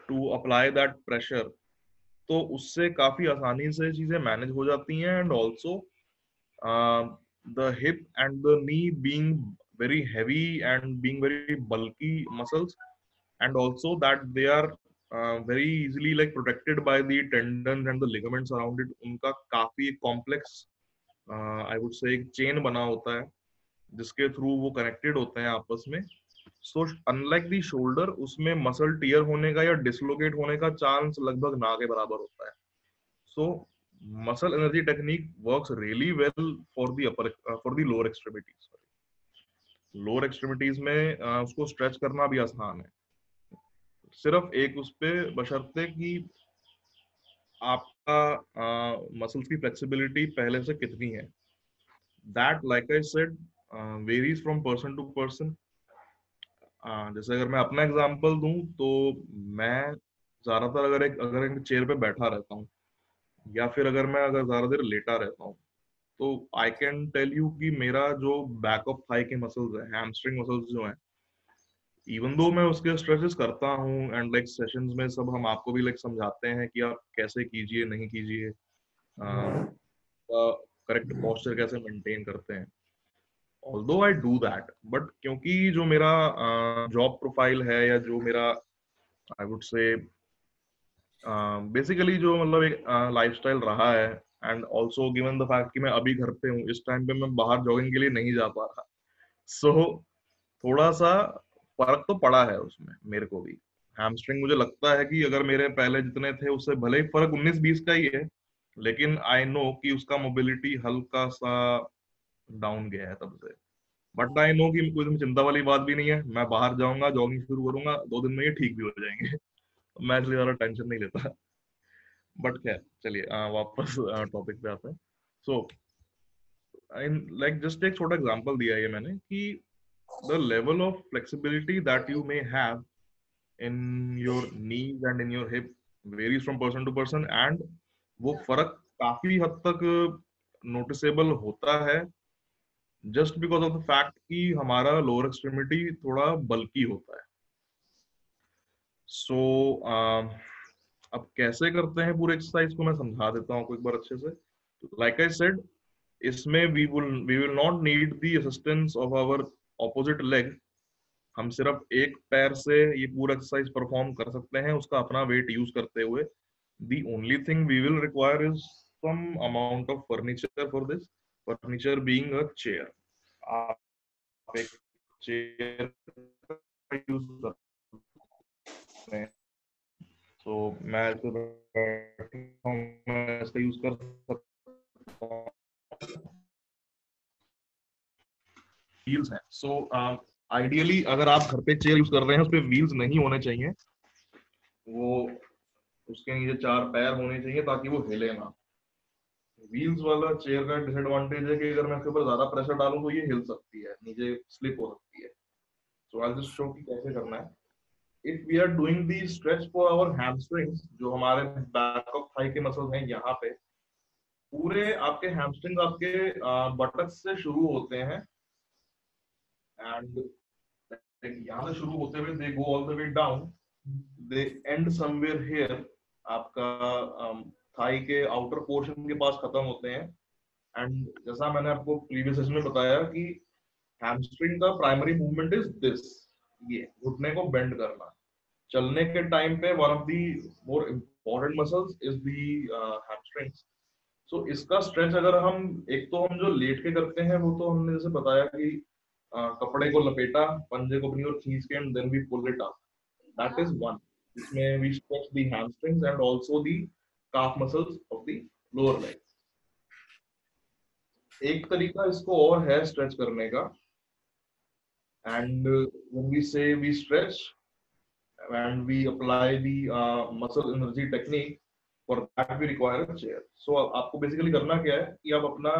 टू अप्लाई दैट प्रेशर, तो उससे काफी आसानी से चीजें मैनेज हो जाती हैं। And also the hip and the knee being very heavy and being very bulky muscles, and also that they are very easily like protected by the tendons and the ligaments around it, उनका काफी complex I would say एक chain बना होता है जिसके through वो connected होते हैं आपस में। सो अनलाइक दी शोल्डर, उसमें मसल टीयर होने का या डिसलोकेट होने का चांस लगभग ना के बराबर होता है। सो muscle energy technique works really well for the lower extremities. Lower extremities में उसको स्ट्रेच करना भी आसान है, सिर्फ एक उस पे बशर्ते कि आपका मसल्स की फ्लेक्सिबिलिटी पहले से कितनी है. That like I said varies from person to person. जैसे अगर मैं अपना एग्जांपल दूं तो मैं ज्यादातर अगर एक चेयर पे बैठा रहता हूँ या फिर अगर ज्यादा देर लेटा रहता हूँ, तो आई कैन टेल यू कि मेरा जो बैक ऑफ थाई के मसल्स है, हैमस्ट्रिंग मसल्स जो हैं, इवन दो मैं उसके स्ट्रेचेस करता हूँ एंड लाइक सेशंस में सब हम आपको भी लाइक समझाते हैं कि आप कैसे कीजिए नहीं कीजिए, करेक्ट पोस्चर कैसे मेंटेन करते हैं. Although I do that, but क्योंकि जो मेरा जॉब प्रोफाइल है या जो मेरा आई वुड से बेसिकली जो मतलब एक लाइफस्टाइल रहा है, and also given the fact कि मैं अभी घर पे हूँ, इस टाइम पे मैं बाहर जॉगिंग के लिए नहीं जा पा रहा, सो थोड़ा सा फर्क तो पड़ा है उसमें मेरे को भी. हैमस्ट्रिंग मुझे लगता है कि अगर मेरे पहले जितने थे उससे भले ही फर्क 19-20 का ही है, लेकिन आई नो कि उसका मोबिलिटी हल्का सा डाउन गया है तब से. बट आई नो कि कोई चिंता वाली बात भी नहीं है, मैं बाहर जाऊंगा, जॉगिंग शुरू करूंगा, 2 दिन में ये ठीक भी हो जाएंगे. मैं इसलिए ज्यादा टेंशन नहीं लेता. बट खैर चलिए वापस टॉपिक पे आते हैं. सो लाइक जस्ट एक छोटा एग्जांपल दिया है मैंने कि the level of flexibility that you may have in your knees and in your hip varies from person to person, and वो फर्क काफी हद तक नोटिसेबल होता है just because of the fact कि हमारा लोअर एक्सट्रीमिटी थोड़ा बल्की होता है. सो अब कैसे करते हैं पूरे एक्सरसाइज को मैं समझा देता हूँ एक बार अच्छे से. लाइक आई सेड, इसमें we will not need the assistance of our opposite leg. हम सिर्फ एक पैर से ये पूरा एक्सरसाइज परफॉर्म कर सकते हैं उसका अपना वेट यूज करते हुए. The only thing we will require is some amount of furniture for this, furniture being a chair. आप एक चेयर का यूज कर सकते हैं. तो मैं इसको बैठा हूं, मैं इसका यूज कर सकता हूँ. व्हील्स हैं, सो आइडियली अगर आप घर पे चेयर यूज कर रहे हैं उस पे व्हील्स नहीं होने चाहिए, वो उसके नीचे 4 पैर होने चाहिए ताकि वो हिले ना. व्हील्स वाला चेयर का डिसएडवांटेज है कि अगर मैं इसके ऊपर ज्यादा प्रेशर डालूं तो ये हिल सकती है, नीचे स्लिप हो सकती है. सो आई जस्ट शो कि कैसे करना है. If we are doing the stretch for our hamstrings, जो हमारे बैक ऑफ थाई के मसल्स हैं यहाँ पे, पूरे आपके हैमस्ट्रिंग्स आपके बटक्स से शुरू होते हैं एंड यहाँ से शुरू होते हुए they go all the way down, they end somewhere here. आपका थाई के आउटर पोर्शन के पास खत्म होते हैं. एंड जैसा मैंने आपको प्रीवियस सेशन में बताया कि हैमस्ट्रिंग का प्राइमरी मूवमेंट इज दिस, ये घुटने को बेंड करना. चलने के टाइम पे one of the more important muscles is the hamstrings. So इसका स्ट्रेच अगर हम एक तो हम जो लेट के करते हैं वो तो हमने जैसे बताया कि कपड़े को लपेटा, पंजे को अपनी ओर खींच के and then we pull it up. That is one. इसमें we stretch the hamstrings and also the calf muscles of the lower leg. एक तरीका इसको और है स्ट्रेच करने का, and when we say we stretch and we apply the muscle energy technique, for that we require a chair. So आपको basically करना क्या है कि आप अपना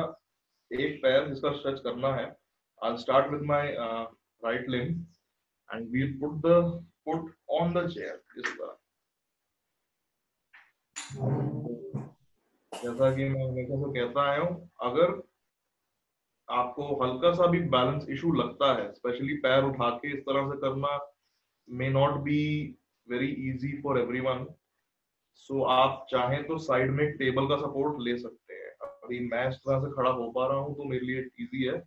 एक पैर जिसका स्ट्रेच करना है, I'll start with my right limb and we'll put the foot on the chair इस तरह. जैसा कि मैं हमेशा से कहता आया हूँ, अगर आपको हल्का सा भी बैलेंस इशू लगता है, स्पेशली पैर उठा के इस तरह से करना may not be very easy for everyone, so आप चाहें तो साइड में एक टेबल का सपोर्ट ले सकते हैं. अभी मैं इस तरह से खड़ा हो पा रहा हूँ तो मेरे लिए इजी है,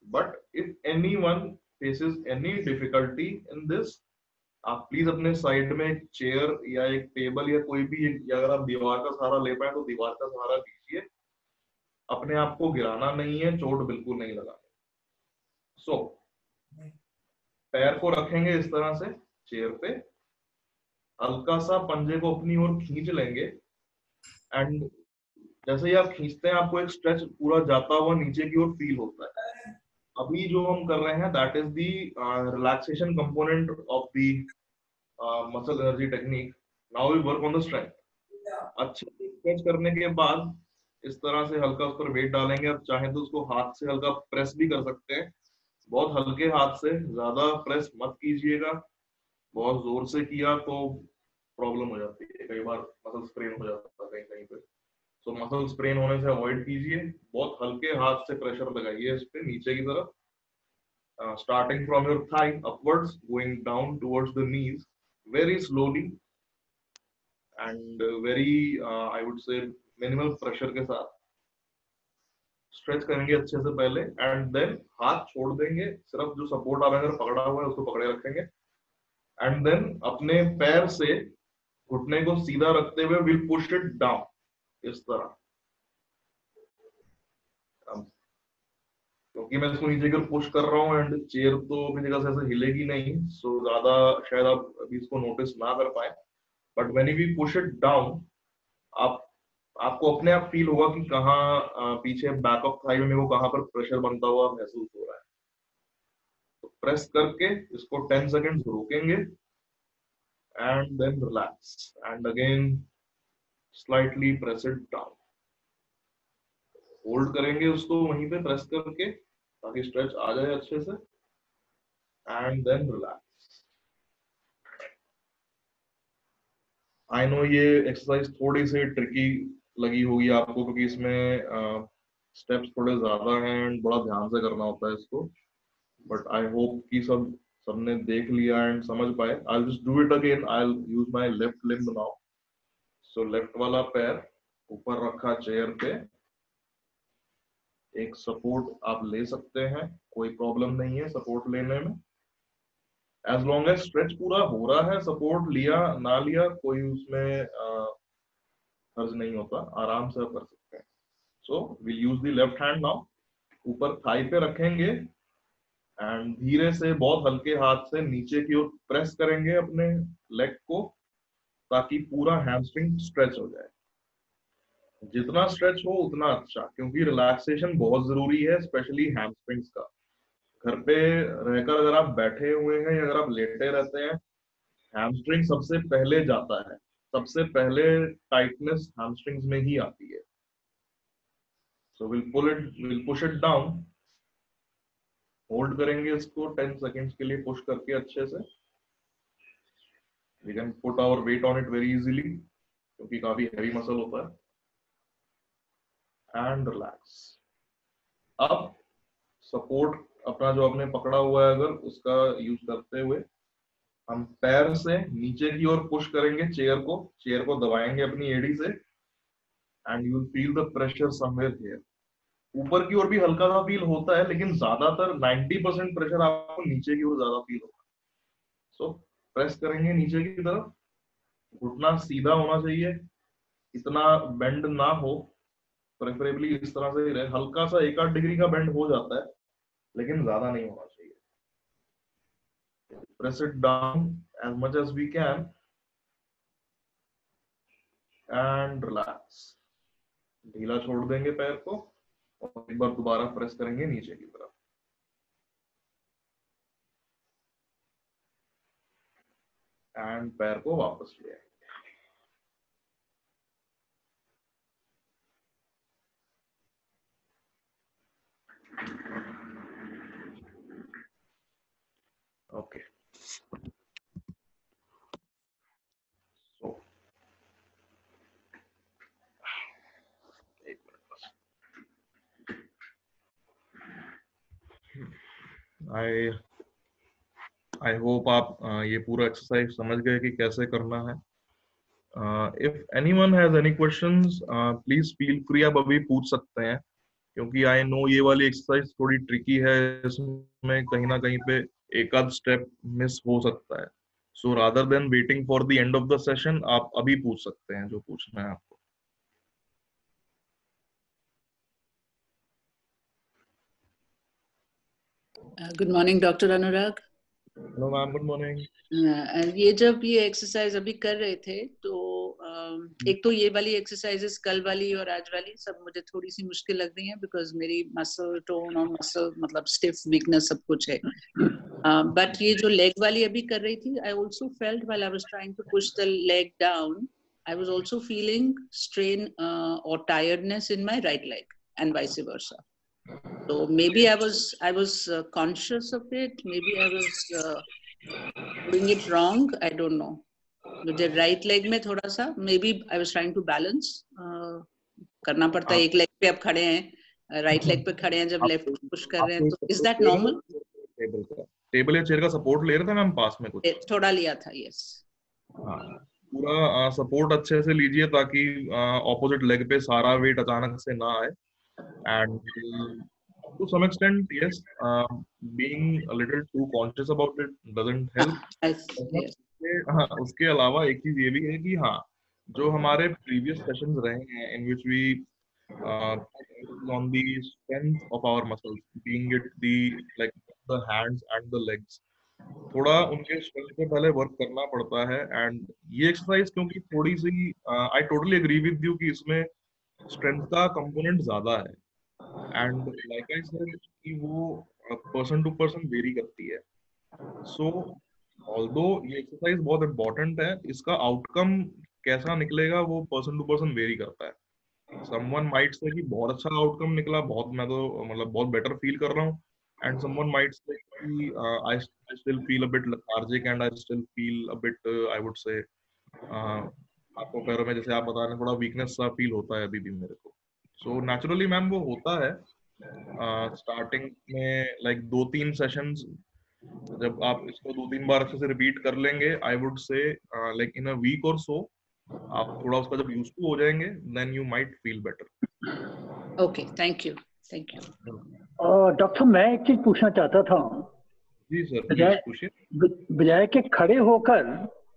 but if anyone faces any difficulty in this, आप प्लीज अपने साइड में एक चेयर या एक टेबल या कोई भी या अगर आप दीवार का सहारा ले पाए तो दीवार का सहारा लीजिए. अपने आप को गिराना नहीं है, चोट बिल्कुल नहीं लगानी. सो पैर को रखेंगे इस तरह से चेयर पे, हल्का सा पंजे को अपनी ओर खींच लेंगे एंड जैसे ही आप खींचते हैं आपको एक स्ट्रेच पूरा जाता हुआ नीचे की ओर फील होता है। अभी जो हम कर रहे हैं that is the relaxation component of the muscle energy technique. Now we work on the strength. अच्छे से स्ट्रेच करने के बाद इस तरह से हल्का उस पर वेट डालेंगे। आप चाहें तो उसको हाथ से हल्का प्रेस भी कर सकते हैं, बहुत हल्के हाथ से, ज्यादा प्रेस मत कीजिएगा। बहुत जोर से किया तो प्रॉब्लम हो जाती है, कई बार मसल स्प्रेन हो जाता है कहीं कहीं पे। सो मसल स्प्रेन होने से अवॉइड कीजिए। बहुत हल्के हाथ से प्रेशर लगाइए इस पे नीचे की तरफ, starting from your thigh upwards, going down towards the knees, very slowly and very, I would say, minimal pressure के साथ स्ट्रेच करेंगे अच्छे से पहले, एंड देन हाथ छोड़ देंगे, सिर्फ जो सपोर्ट आप अगर पकड़ा हुआ है उसको पकड़े रखेंगे, एंड देन अपने पैर से घुटने को सीधा रखते हुए विल पुश इट डाउन इस तरह। क्योंकि मैं इसको नीचे की पुश कर रहा हूँ एंड चेयर तो अपनी जगह से ऐसे हिलेगी नहीं, सो ज्यादा शायद आप अभी इसको नोटिस ना कर पाए, but when we push it down, आप आपको अपने आप फील होगा कि कहाँ पीछे बैक ऑफ थाई में मेरे को कहाँ पर प्रेशर बनता हुआ महसूस हो रहा है। तो प्रेस करके इसको 10 सेकेंड्स रोकेंगे and then relax and again slightly press it down. Hold करेंगे उसको वहीं पे प्रेस करके ताकि स्ट्रेच आ जाए अच्छे से, and then relax. I know ये एक्सरसाइज थोड़ी सी ट्रिकी लगी होगी आपको क्योंकि इसमें स्टेप्स थोड़े ज्यादा हैं एंड बड़ा ध्यान से करना होता है इसको, बट आई होप कि सबने देख लिया एंड समझ पाए। I just do it again. I use my left limb now. So left वाला पैर ऊपर रखा चेयर पे, एक सपोर्ट आप ले सकते हैं, कोई प्रॉब्लम नहीं है सपोर्ट लेने में, एज लॉन्ग एज स्ट्रेच पूरा हो रहा है। सपोर्ट लिया ना लिया कोई उसमें हर्ज नहीं होता, आराम से आप कर सकते हैं। So will use the left hand now. ऊपर थाई पे रखेंगे एंड धीरे से बहुत हल्के हाथ से नीचे की ओर प्रेस करेंगे अपने लेग को ताकि पूरा हैमस्ट्रिंग स्ट्रेच हो जाए। जितना स्ट्रेच हो उतना अच्छा, क्योंकि रिलैक्सेशन बहुत जरूरी है स्पेशली हैमस्ट्रिंग्स का। घर पे रहकर अगर आप बैठे हुए हैं या अगर आप लेटे रहते हैं, हैमस्ट्रिंग सबसे पहले जाता है, सबसे पहले टाइटनेस हैमस्ट्रिंग्स में ही आती है। So will push it down. Hold करेंगे इसको 10 सेकेंड्स के लिए पुश करके अच्छे से। We can put our weight on it very easily क्योंकि काफी हैवी मसल होता है। And relax. अब सपोर्ट अपना जो आपने पकड़ा हुआ है अगर उसका यूज करते हुए हम पैर से नीचे की ओर पुश करेंगे चेयर को दबाएंगे अपनी एड़ी से, and you will feel the pressure somewhere here. ऊपर की ओर भी हल्का सा फील होता है लेकिन ज्यादातर 90% प्रेशर आपको नीचे की ओर ज्यादा फील होगा। सो प्रेस करेंगे नीचे की तरफ, घुटना सीधा होना चाहिए, इतना बेंड ना हो, प्रेफरेबली इस तरह से ही रहे। हल्का सा 1-8 डिग्री का बेंड हो जाता है लेकिन ज्यादा नहीं होना चाहिए। Press it down as much as we can and relax। ढीला छोड़ देंगे पैर को और एक बार दोबारा प्रेस करेंगे नीचे की तरफ, एंड पैर को वापस ले आएंगे। ओके, सो एक मिनट बस। आई आई होप आप ये पूरा एक्सरसाइज समझ गए कि कैसे करना है। If anyone has any questions please feel free, आप अभी पूछ सकते हैं क्योंकि आई नो ये वाली एक्सरसाइज थोड़ी ट्रिकी है, इसमें कहीं ना कहीं पे एक आध स्टेप मिस हो सकता है। So rather than waiting for the end of the session आप अभी पूछ सकते हैं जो पूछना है आपको। Good morning doctor Anurag. Hello ma'am, good morning. ये जब ये एक्सरसाइज अभी कर रहे थे तो एक तो ये वाली एक्सरसाइजेस कल वाली और आज वाली सब मुझे थोड़ी सी मुश्किल लग रही है बिकॉज मेरी मसल टोन और मसल मतलब स्टिफ वीकनेस सब कुछ है. बट ये जो लेग वाली अभी कर रही थी, I also felt while I was trying to push the leg down, I was also feeling strain or tiredness in my right leg and vice versa. So maybe I was conscious of it. Maybe I was doing it wrong. I don't know. मुझे right leg में थोड़ा सा maybe I was trying to balance. करना पड़ता है. एक leg पे आप खड़े हैं, right leg पे खड़े हैं, जब left push कर रहे हैं तो is that normal? टेबल या चेयर का सपोर्ट ले रहे थे मैम पास में कुछ? थोड़ा लिया था, yes. हाँ, पूरा सपोर्ट अच्छे से लीजिए ताकि ऑपोजिट लेग पे सारा वेट अचानक से ना आए. And to some extent yes, being a little too conscious about it doesn't help. हाँ, उसके अलावा एक चीज ये भी है कि हाँ, जो हमारे प्रीवियस सेशंस रहे हैं in which we on the strength of our muscles, being it the hands and the legs, थोड़ा उनके स्ट्रेंथ पे पहले वर्क करना पड़ता है. एंड ये एक्सरसाइज क्योंकि थोड़ी सी I totally agree with you कि इसमें स्ट्रेंथ का कंपोनेंट ज्यादा है. एंड लाइक आई सेड कि वो पर्सन टू पर्सन वेरी करती है. सो ऑल्दो ये एक्सरसाइज बहुत इंपॉर्टेंट है, इसका आउटकम कैसा निकलेगा वो पर्सन टू पर्सन वेरी करता है. समवन माइट से कि बहुत अच्छा आउटकम निकला, बहुत मैं तो मतलब बहुत बेटर फील कर रहा हूँ. And someone might say, I still feel a bit lethargic and I still feel a bit, I would say, आपको पैरों में जैसे आप बता रहे हैं थोड़ा वीकनेस सा फील होता है अभी भी मेरे को. सो नेचुरली मैम वो होता है स्टार्टिंग में, लाइक 2-3 सेशंस जब आप इसको 2-3 बार अच्छे से रिपीट कर लेंगे, I would say like in a week और सो आप थोड़ा उसका जब यूज टू हो जाएंगे, then you might feel better. Okay, thank you. Thank you. Doctor, मैं एक चीज पूछना चाहता था. जी सर, पूछिए. बजाय के खड़े होकर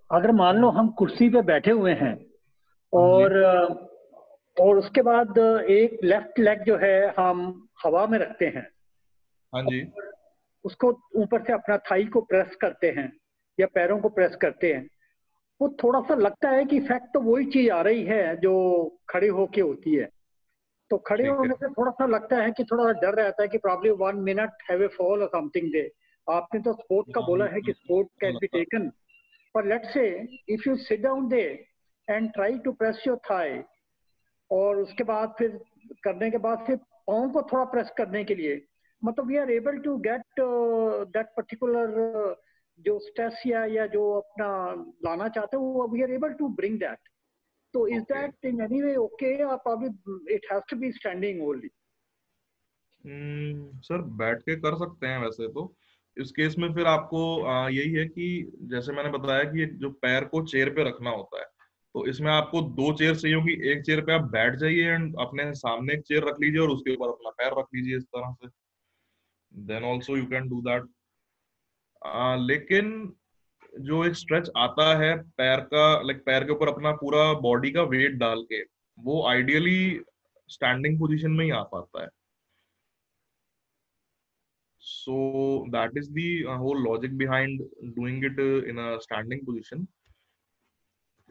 अगर मान लो हम कुर्सी पे बैठे हुए हैं और उसके बाद एक लेफ्ट लेग जो है हम हवा में रखते हैं. हाँ जी. उसको ऊपर से अपना थाई को प्रेस करते हैं या पैरों को प्रेस करते हैं, वो थोड़ा सा लगता है कि इफेक्ट तो वही चीज आ रही है जो खड़े होके होती है. तो खड़े होने से थोड़ा सा लगता है कि थोड़ा डर रहता है कि probably 1 minute have a fall और समथिंग दे. आपने तो स्पोर्ट का बोला है कि स्पोर्ट कैन बी टेकन, पर let's say if you sit down they and try to press your thigh, और उसके बाद फिर करने के बाद फिर पाँव को थोड़ा प्रेस करने के लिए, मतलब we are able to get that particular जो स्ट्रेस या जो अपना लाना चाहते हो, we are able to bring that. So is that in any way okay, or probably it has to be standing only? Sir बैठ के कर सकते हैं वैसे तो. इस केस में फिर आपको यही है कि जैसे मैंने बताया कि जो पैर को चेयर पे रखना होता है, तो इसमें आपको 2 चेयर चाहिए होगी. एक चेयर पे आप बैठ जाइए एंड अपने सामने एक चेयर रख लीजिए और उसके ऊपर अपना पैर रख लीजिए इस तरह से. Then also you can do that. लेकिन जो एक स्ट्रेच आता है पैर का, लाइक पैर के ऊपर अपना पूरा बॉडी का वेट डाल के, वो आइडियली स्टैंडिंग पोजीशन में ही आ पाता है. So that is the whole logic behind doing it in a standing position.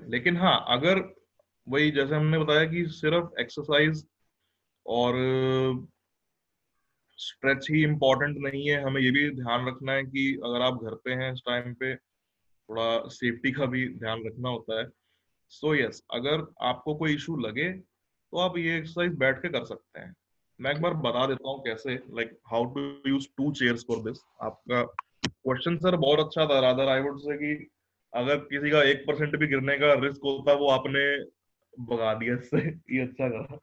लेकिन हाँ, अगर वही जैसे हमने बताया कि सिर्फ एक्सरसाइज और स्ट्रेच ही इम्पोर्टेंट नहीं है, हमें ये भी ध्यान रखना है कि अगर आप घर पे हैं इस टाइम पे, थोड़ा सेफ्टी का भी ध्यान रखना होता है. सो यस, अगर आपको कोई इशू लगे तो आप ये एक्सरसाइज बैठ के कर सकते हैं. मैं एक बार बता देता हूँ कैसे, like how to use 2 chairs for this. आपका क्वेश्चन सर बहुत अच्छा था. रादर आई वुड से कि अगर किसी का 1% भी गिरने का रिस्क होता वो आपने भगा दिया इससे. ये अच्छा करा.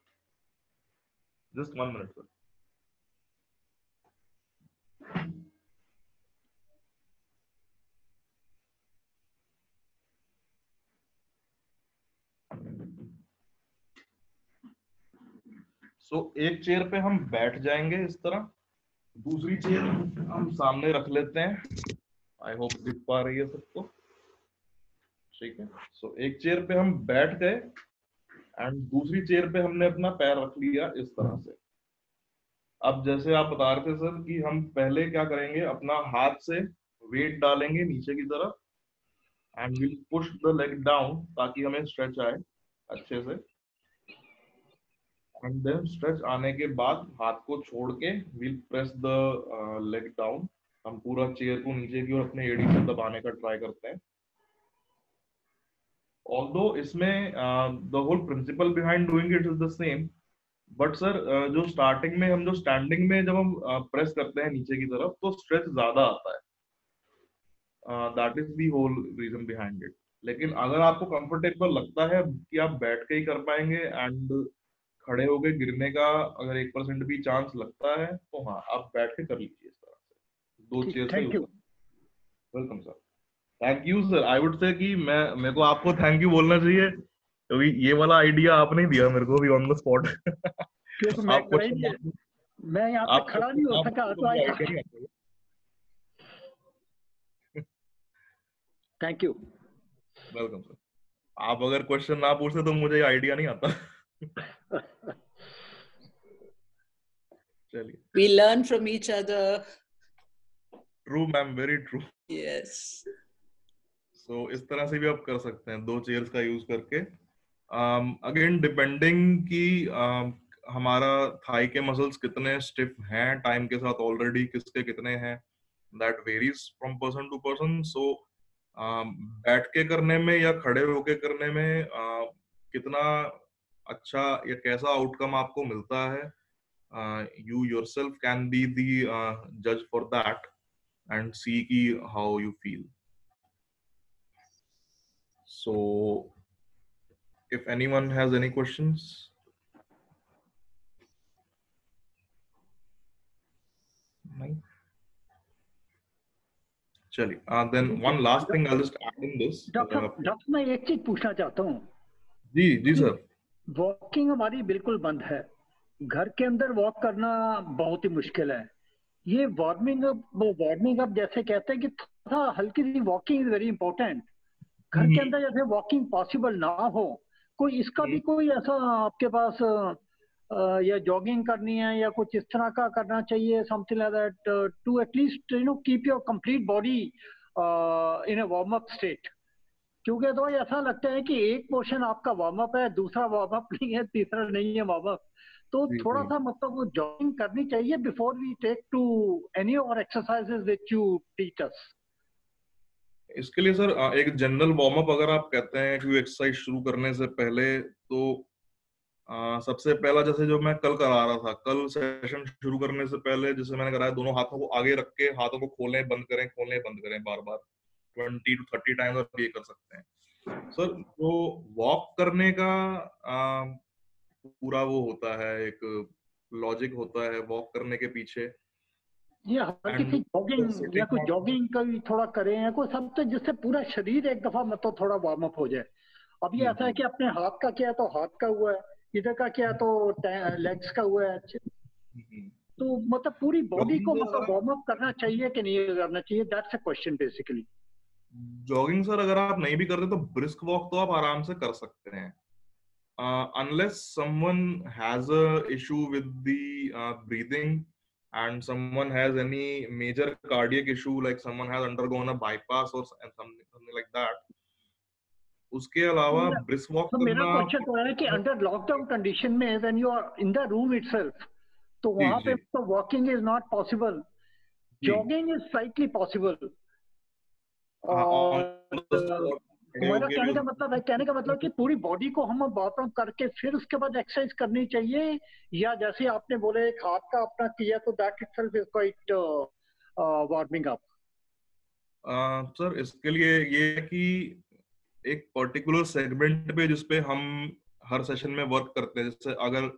Just 1 minute sir. सो एक चेयर पे हम बैठ जाएंगे इस तरह, दूसरी चेयर हम सामने रख लेते हैं. आई होप दिख पा रही है सबको. ठीक है. सो एक चेयर पे हम बैठ गए एंड दूसरी चेयर पे हमने अपना पैर रख लिया इस तरह से. अब जैसे आप बता रहे थे सर कि हम पहले क्या करेंगे, अपना हाथ से वेट डालेंगे नीचे की तरफ and will push the leg down ताकि हमें स्ट्रेच आए. अच्छे से, एंड देन स्ट्रेच आने के बाद हाथ को छोड़ के will press the leg down. हम पूरा चेयर को नीचे की ओर अपने एड़ी से दबाने का ट्राई करते हैं। ऑल्दो इसमें the whole principle behind doing it is the same, but sir जो स्टार्टिंग में हम जो स्टैंडिंग में जब हम प्रेस करते हैं नीचे की तरफ तो स्ट्रेच ज्यादा आता है, that is the whole reason behind it. लेकिन अगर आपको कंफर्टेबल लगता है कि आप बैठ के ही कर पाएंगे एंड खड़े होके गिरने का अगर 1% भी चांस लगता है तो हाँ आप बैठ के कर लीजिए इस तरह से, 2 चेयर से thank you. Welcome sir. Thank you sir. I would से कि मेरे को आपको थैंक यू बोलना चाहिए क्योंकि ये वाला आइडिया आपने दिया मेरे को भी ऑन द स्पॉट। क्योंकि मैं मैं यहाँ पे खड़ा नहीं हो सका तो आई। Thank you. Welcome sir. आप अगर क्वेश्चन ना पूछते तो मुझे आइडिया नहीं आता। चलिए, we learn from each other. True ma'am, very true. Yes. सो इस तरह से भी आप कर सकते हैं 2 चेयर्स का यूज करके। अगेन डिपेंडिंग कि हमारा थाई के मसल्स कितने स्टिफ हैं टाइम के साथ ऑलरेडी, किसके कितने हैं, that varies from person to person. So बैठ के करने में या खड़े होके करने में कितना अच्छा या कैसा आउटकम आपको मिलता है, you yourself can be the judge for that and see ki how you feel. So if anyone has any questions. चलिए, then one last thing I'll just add in this. Doctor मैं एक चीज पूछना चाहता हूँ। जी सर। वॉकिंग हमारी बिल्कुल बंद है, घर के अंदर वॉक करना बहुत ही मुश्किल है। ये वार्मिंग अप जैसे कहते हैं कि थोड़ा हल्की sea walking is very important. घर के अंदर जैसे वॉकिंग पॉसिबल ना हो, कोई इसका भी कोई ऐसा आपके पास या जॉगिंग करनी है या कुछ इस तरह का करना चाहिए, something like that, to at least keep your complete body in a warm up state. क्योंकि तो ऐसा लगता है कि एक पोर्शन आपका वार्म अप है, दूसरा वार्म अप नहीं है, तीसरा नहीं है वार्म अप। तो थोड़ा सा मतलब वो जॉगिंग करनी चाहिए before we take to any और exercises which you teach us. इसके लिए सर एक जनरल वार्म अप अगर आप कहते हैं कि एक्सरसाइज शुरू करने से पहले, तो सबसे पहला जैसे जो मैं कल करा रहा था, कल सेशन शुरू करने से पहले जैसे मैंने कराया, दोनों हाथों को आगे रख के हाथों को खोलें बंद करें बार बार 20 to 30 टाइम्स आप ये कर सकते हैं सर। तो वॉक करने का पूरा वो होता है, एक लॉजिक होता है वॉक करने के पीछे। ये हल्की सी जॉगिंग या कोई जॉगिंग का भी थोड़ा करें या कोई सब, तो जिससे पूरा शरीर एक दफा मतलब थोड़ा वार्म अप हो जाए। अब ये ऐसा है कि अपने हाथ का किया तो हाथ का हुआ है, इधर का किया तो लेग्स का हुआ है। तो मतलब पूरी बॉडी को मतलब वार्म अप करना चाहिए कि नहीं करना चाहिए, that's a question basically. Jogging sir अगर आप नहीं भी करते तो ब्रिस्क वॉक तो आप आराम से कर सकते हैं, unless someone has a issue with the breathing and someone has any major cardiac issue, like someone has undergone a bypass or something like that. उसके अलावा ब्रिस्क वॉक करना। मेरा क्वेश्चन तो है कि अंडर लॉकडाउन कंडीशन में when you are in the room itself, तो वहां पे तो walking is not possible, jogging is slightly possible. मेरा कहने का मतलब कि पूरी बॉडी को हम वार्म अप करके फिर उसके बाद एक्सरसाइज करनी चाहिए, या जैसे आपने बोले एक हाथ का अपना किया तो that itself is quite warming up. Sir इसके लिए ये कि एक पर्टिकुलर सेगमेंट पे जिसपे हम हर सेशन में वर्क करते हैं, जैसे अगर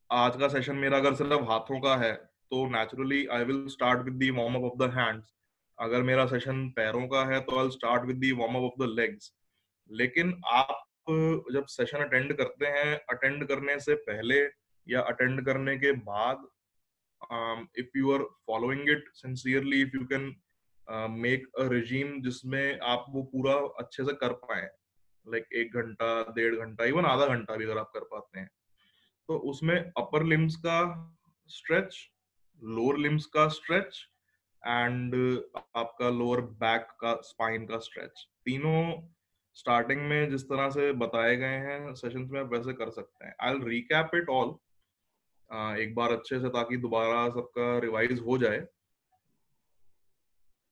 आज का सेशन मेरा अगर सिर्फ हाथों का है तो naturally I will start with the warm up of the hands. अगर मेरा सेशन पैरों का है तो I will start with the warm up of the legs. लेकिन आप जब सेशन अटेंड करते हैं, अटेंड करने से पहले या अटेंड करने के बाद, if you are following it sincerely, if you can make a regime जिसमें आप वो पूरा अच्छे से कर पाए, लाइक 1 घंटा 1.5 घंटा इवन आधा घंटा भी अगर आप कर पाते हैं, तो उसमें अपर लिम्स का स्ट्रेच, लोअर लिम्स का स्ट्रेच एंड आपका लोअर बैक का, स्पाइन का स्ट्रेच, तीनों स्टार्टिंग में जिस तरह से बताए गए हैं सेशंस में आप वैसे कर सकते हैं। I will recap it all एक बार अच्छे से, ताकि दोबारा सबका रिवाइज हो जाए,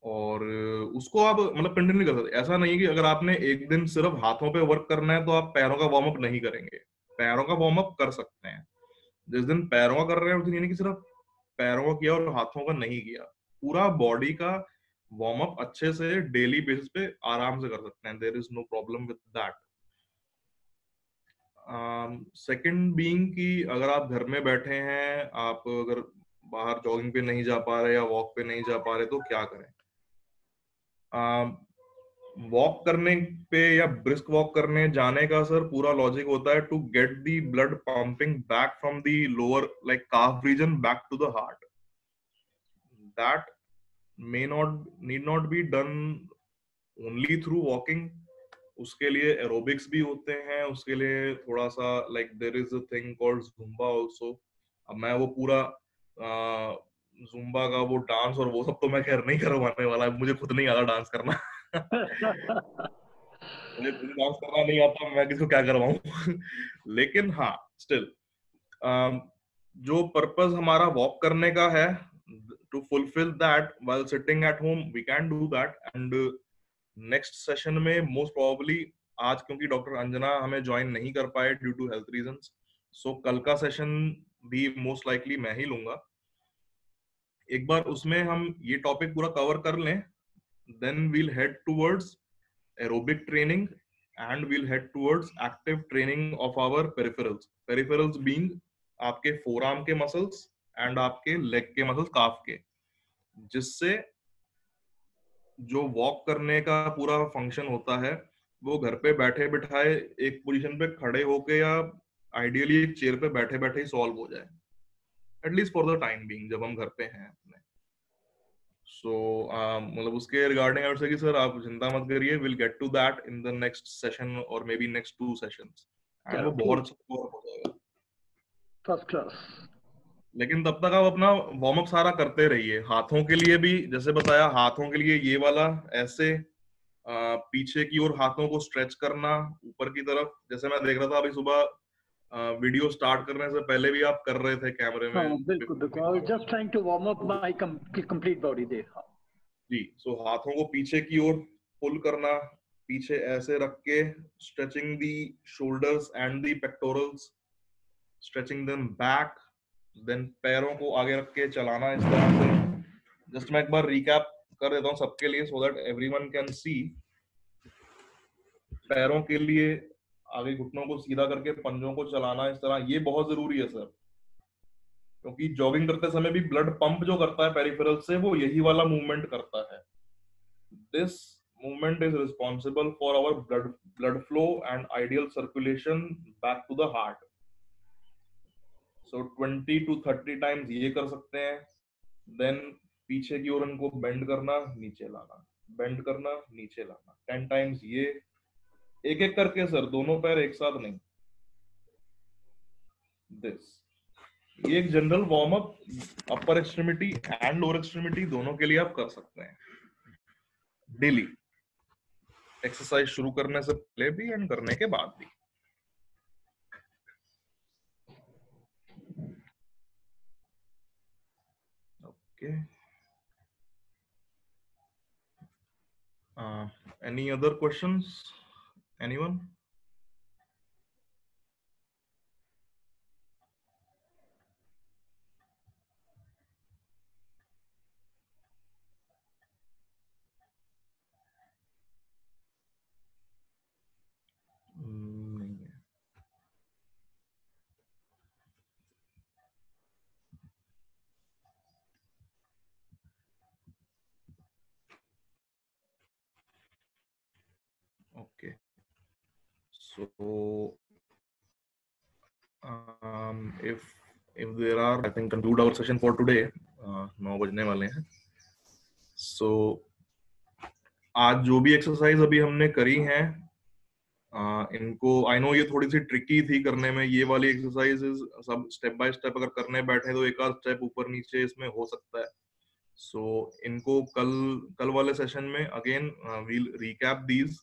और उसको आप मतलब कंटिन्यू कर सकते। ऐसा नहीं है कि अगर आपने एक दिन सिर्फ हाथों पे वर्क करना है तो आप पैरों का वार्म अप नहीं करेंगे। पैरों का वार्म अप कर सकते हैं। जिस दिन पैरों का कर रहे हैं उस दिन यानी कि सिर्फ पैरों का किया और हाथों का नहीं किया, पूरा बॉडी का वार्म अप अच्छे से डेली बेसिस पे आराम से कर सकते हैं। There is no problem with that. Second being कि अगर आप घर में बैठे हैं, आप अगर बाहर जॉगिंग पे नहीं जा पा रहे या वॉक पे नहीं जा पा रहे तो क्या करें? वॉक करने पे या ब्रिस्क वॉक करने जाने का सर पूरा लॉजिक होता है to get the blood pumping back from the lower like calf region back to the heart. That may not need not be done only through walking। उसके लिए एरोबिक्स भी होते हैं, उसके लिए थोड़ा सा like there is a thing called Zumba also. अब मैं वो पूरा जुम्बा का वो डांस और वो सब तो मैं खैर नहीं करवाने वाला, मुझे खुद नहीं आता डांस करना। मुझे खुद डांस करना नहीं आता, मैं किसको क्या करवाऊं। लेकिन हाँ स्टिल जो पर्पस हमारा वॉक करने का है, to fulfill that while sitting at home we can do that। and next session में मोस्ट प्रोबेबली आज क्योंकि डॉक्टर अंजना हमें ज्वाइन नहीं कर पाए ड्यू टू हेल्थ रीजंस, सो कल का सेशन भी मोस्ट लाइकली मैं ही लूंगा। एक बार उसमें हम ये टॉपिक पूरा कवर कर लें, then we'll head towards aerobic training and we'll head towards active training of our peripherals. Peripherals being आपके फोर आर्म के मसल्स एंड आपके लेग के मसल्स, काफ के, जिससे जो वॉक करने का पूरा फंक्शन होता है वो घर पे बैठे बिठाए एक पोजीशन पे खड़े होके या आइडियली एक चेयर पे बैठे बैठे ही सॉल्व हो जाए, at least for the time being जब हम घर पे हैं अपने। सो मतलब उसके रिगार्डिंग आई वुड से कि सर आप चिंता मत करिए, will get to that in the next session और maybe next 2 sessions, and वो बहुत अच्छा कवर हो जाएगा, फर्स्ट क्लास। लेकिन तब तक आप अपना वार्म अप सारा करते रहिए। हाथों के लिए भी जैसे बताया, हाथों के लिए ये वाला ऐसे पीछे की ओर हाथों को स्ट्रेच करना ऊपर की तरफ, जैसे मैं देख रहा था अभी सुबह वीडियो स्टार्ट करने से पहले भी आप कर रहे थे कैमरे में। बिल्कुल बिल्कुल, I was just trying to warm up my complete body there. जी, सो हाथों को पीछे की ओर पुल करना, पीछे ऐसे रख के stretching the shoulders and the pectorals, stretching them back, then पैरों को आगे रख के चलाना इस तरह से। जस्ट मैं एक बार रिकैप कर देता हूँ सबके लिए so that everyone can see. पैरों के लिए आगे घुटनों को सीधा करके पंजों को चलाना इस तरह, ये बहुत जरूरी है सर, क्योंकि जॉगिंग करते समय भी ब्लड पंप जो करता है पेरिफेरल से वो यही वाला मूवमेंट करता है। This movement is responsible for our blood flow and ideal circulation back to the heart। so 20 to 30 times ये कर सकते हैं। then पीछे की ओर उनको बेंड करना, नीचे लाना, बेंड करना, नीचे लाना, 10 times ये, एक एक करके सर, दोनों पैर एक साथ नहीं। दिस ये एक general warm up upper extremity and lower extremity दोनों के लिए आप कर सकते हैं डेली, एक्सरसाइज शुरू करने से पहले भी एंड करने के बाद भी। Okay, any other questions anyone? नहीं है। Okay, so if there are, I think conclude our session for today। 9 बजने वाले हैं। so आज जो भी एक्सरसाइज अभी हमने करी हैं इनको, आई नो ये थोड़ी सी ट्रिकी थी करने में, ये वाली एक्सरसाइजेस सब स्टेप बाय स्टेप अगर करने बैठे तो एक आध स्टेप ऊपर नीचे इसमें हो सकता है। सो इनको कल वाले सेशन में again we'll recap these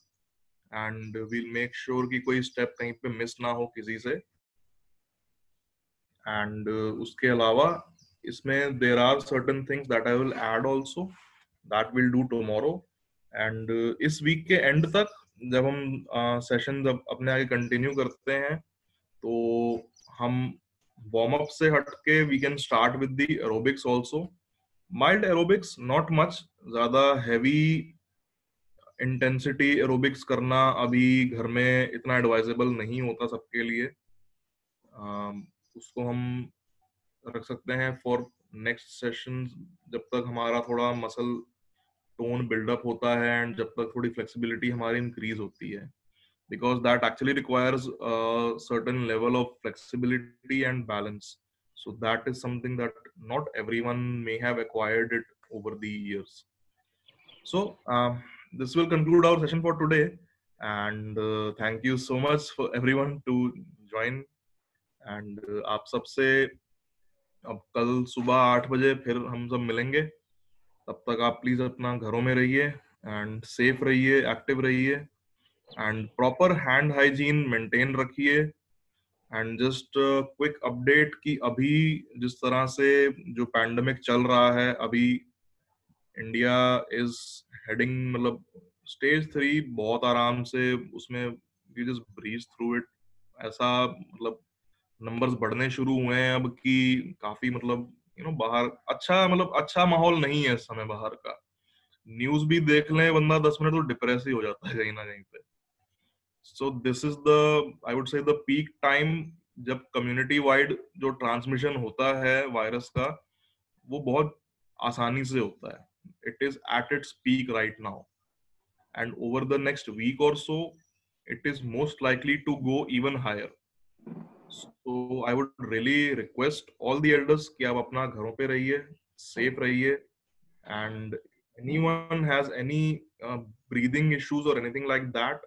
and we'll make sure कि कोई स्टेप कहीं पे मिस ना हो किसी से। एंड उसके अलावा इसमें there are certain things that I will add also, that will do tomorrow. And इस वीक के एंड तक जब हम सेशन जब अपने आगे कंटिन्यू करते हैं तो हम वार्म अप से हट के we can start with the aerobics also. Mild aerobics, not much, ज्यादा हैवी इंटेंसिटी एरोबिक्स करना अभी घर में इतना एडवाइजेबल नहीं होता सबके लिए। उसको हम रख सकते हैं फॉर नेक्स्ट सेशन, जब तक हमारा थोड़ा मसल टोन बिल्डअप होता है एंड जब तक थोड़ी फ्लेक्सिबिलिटी हमारी इंक्रीज होती है, because that actually requires a certain level of flexibility and balance. So that is something that not everyone may have acquired it over the years. So this will conclude our session for today, and thank you so much for everyone to join. And आप सबसे अब कल सुबह 8 बजे फिर हम सब मिलेंगे। तब तक आप प्लीज अपना घरों में रहिए एंड सेफ रहिए, एक्टिव रहिए and proper hand hygiene maintain रखिए। एंड जस्ट क्विक अपडेट कि अभी जिस तरह से जो पैंडेमिक चल रहा है, अभी इंडिया इज हेडिंग मतलब स्टेज 3 बहुत आराम से, उसमें we just breeze through it. ऐसा मतलब नंबर्स बढ़ने शुरू हुए हैं अब कि काफी मतलब बाहर अच्छा माहौल नहीं है इस समय बाहर का। न्यूज भी देख लें बंदा 10 मिनट तो डिप्रेस ही हो जाता है कहीं ना कहीं पे। So this is the, I would say, the peak time जब कम्युनिटी वाइड जो ट्रांसमिशन होता है वायरस का, वो बहुत आसानी से होता है। It is at its peak right now, and over the next week or so, it is most likely to go even higher. So I would really request all the elders कि आप अपना घरों पे रहिए, safe रहिए, and anyone has any breathing issues or anything like that,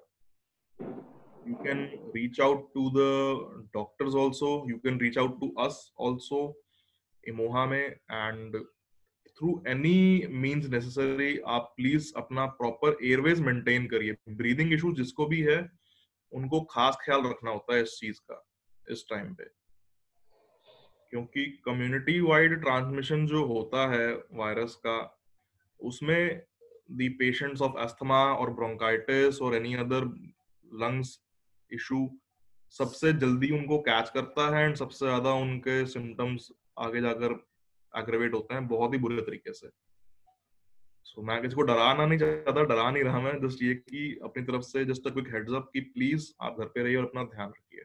you can reach out to the doctors also, you can reach out to us also इमोहा में, and through any means necessary आप please अपना proper Airways maintain करिए। Breathing issue जिसको भी है उनको खास ख्याल रखना होता है इस चीज का इस टाइम पे, क्योंकि कम्युनिटी वाइड ट्रांसमिशन जो होता है वायरस का, उसमें the patients of asthma और bronchitis और any other lungs issue सबसे जल्दी उनको कैच करता है एंड सबसे ज्यादा उनके सिम्टम्स आगे जाकर एग्रेवेट होते हैं बहुत ही बुरे तरीके से। सो मैं किसी को डराना नहीं चाहता, डरा नहीं रहा मैं, जस्ट ये कि अपनी तरफ से just a quick heads up कि प्लीज आप घर पे रहिए और अपना ध्यान रखिए।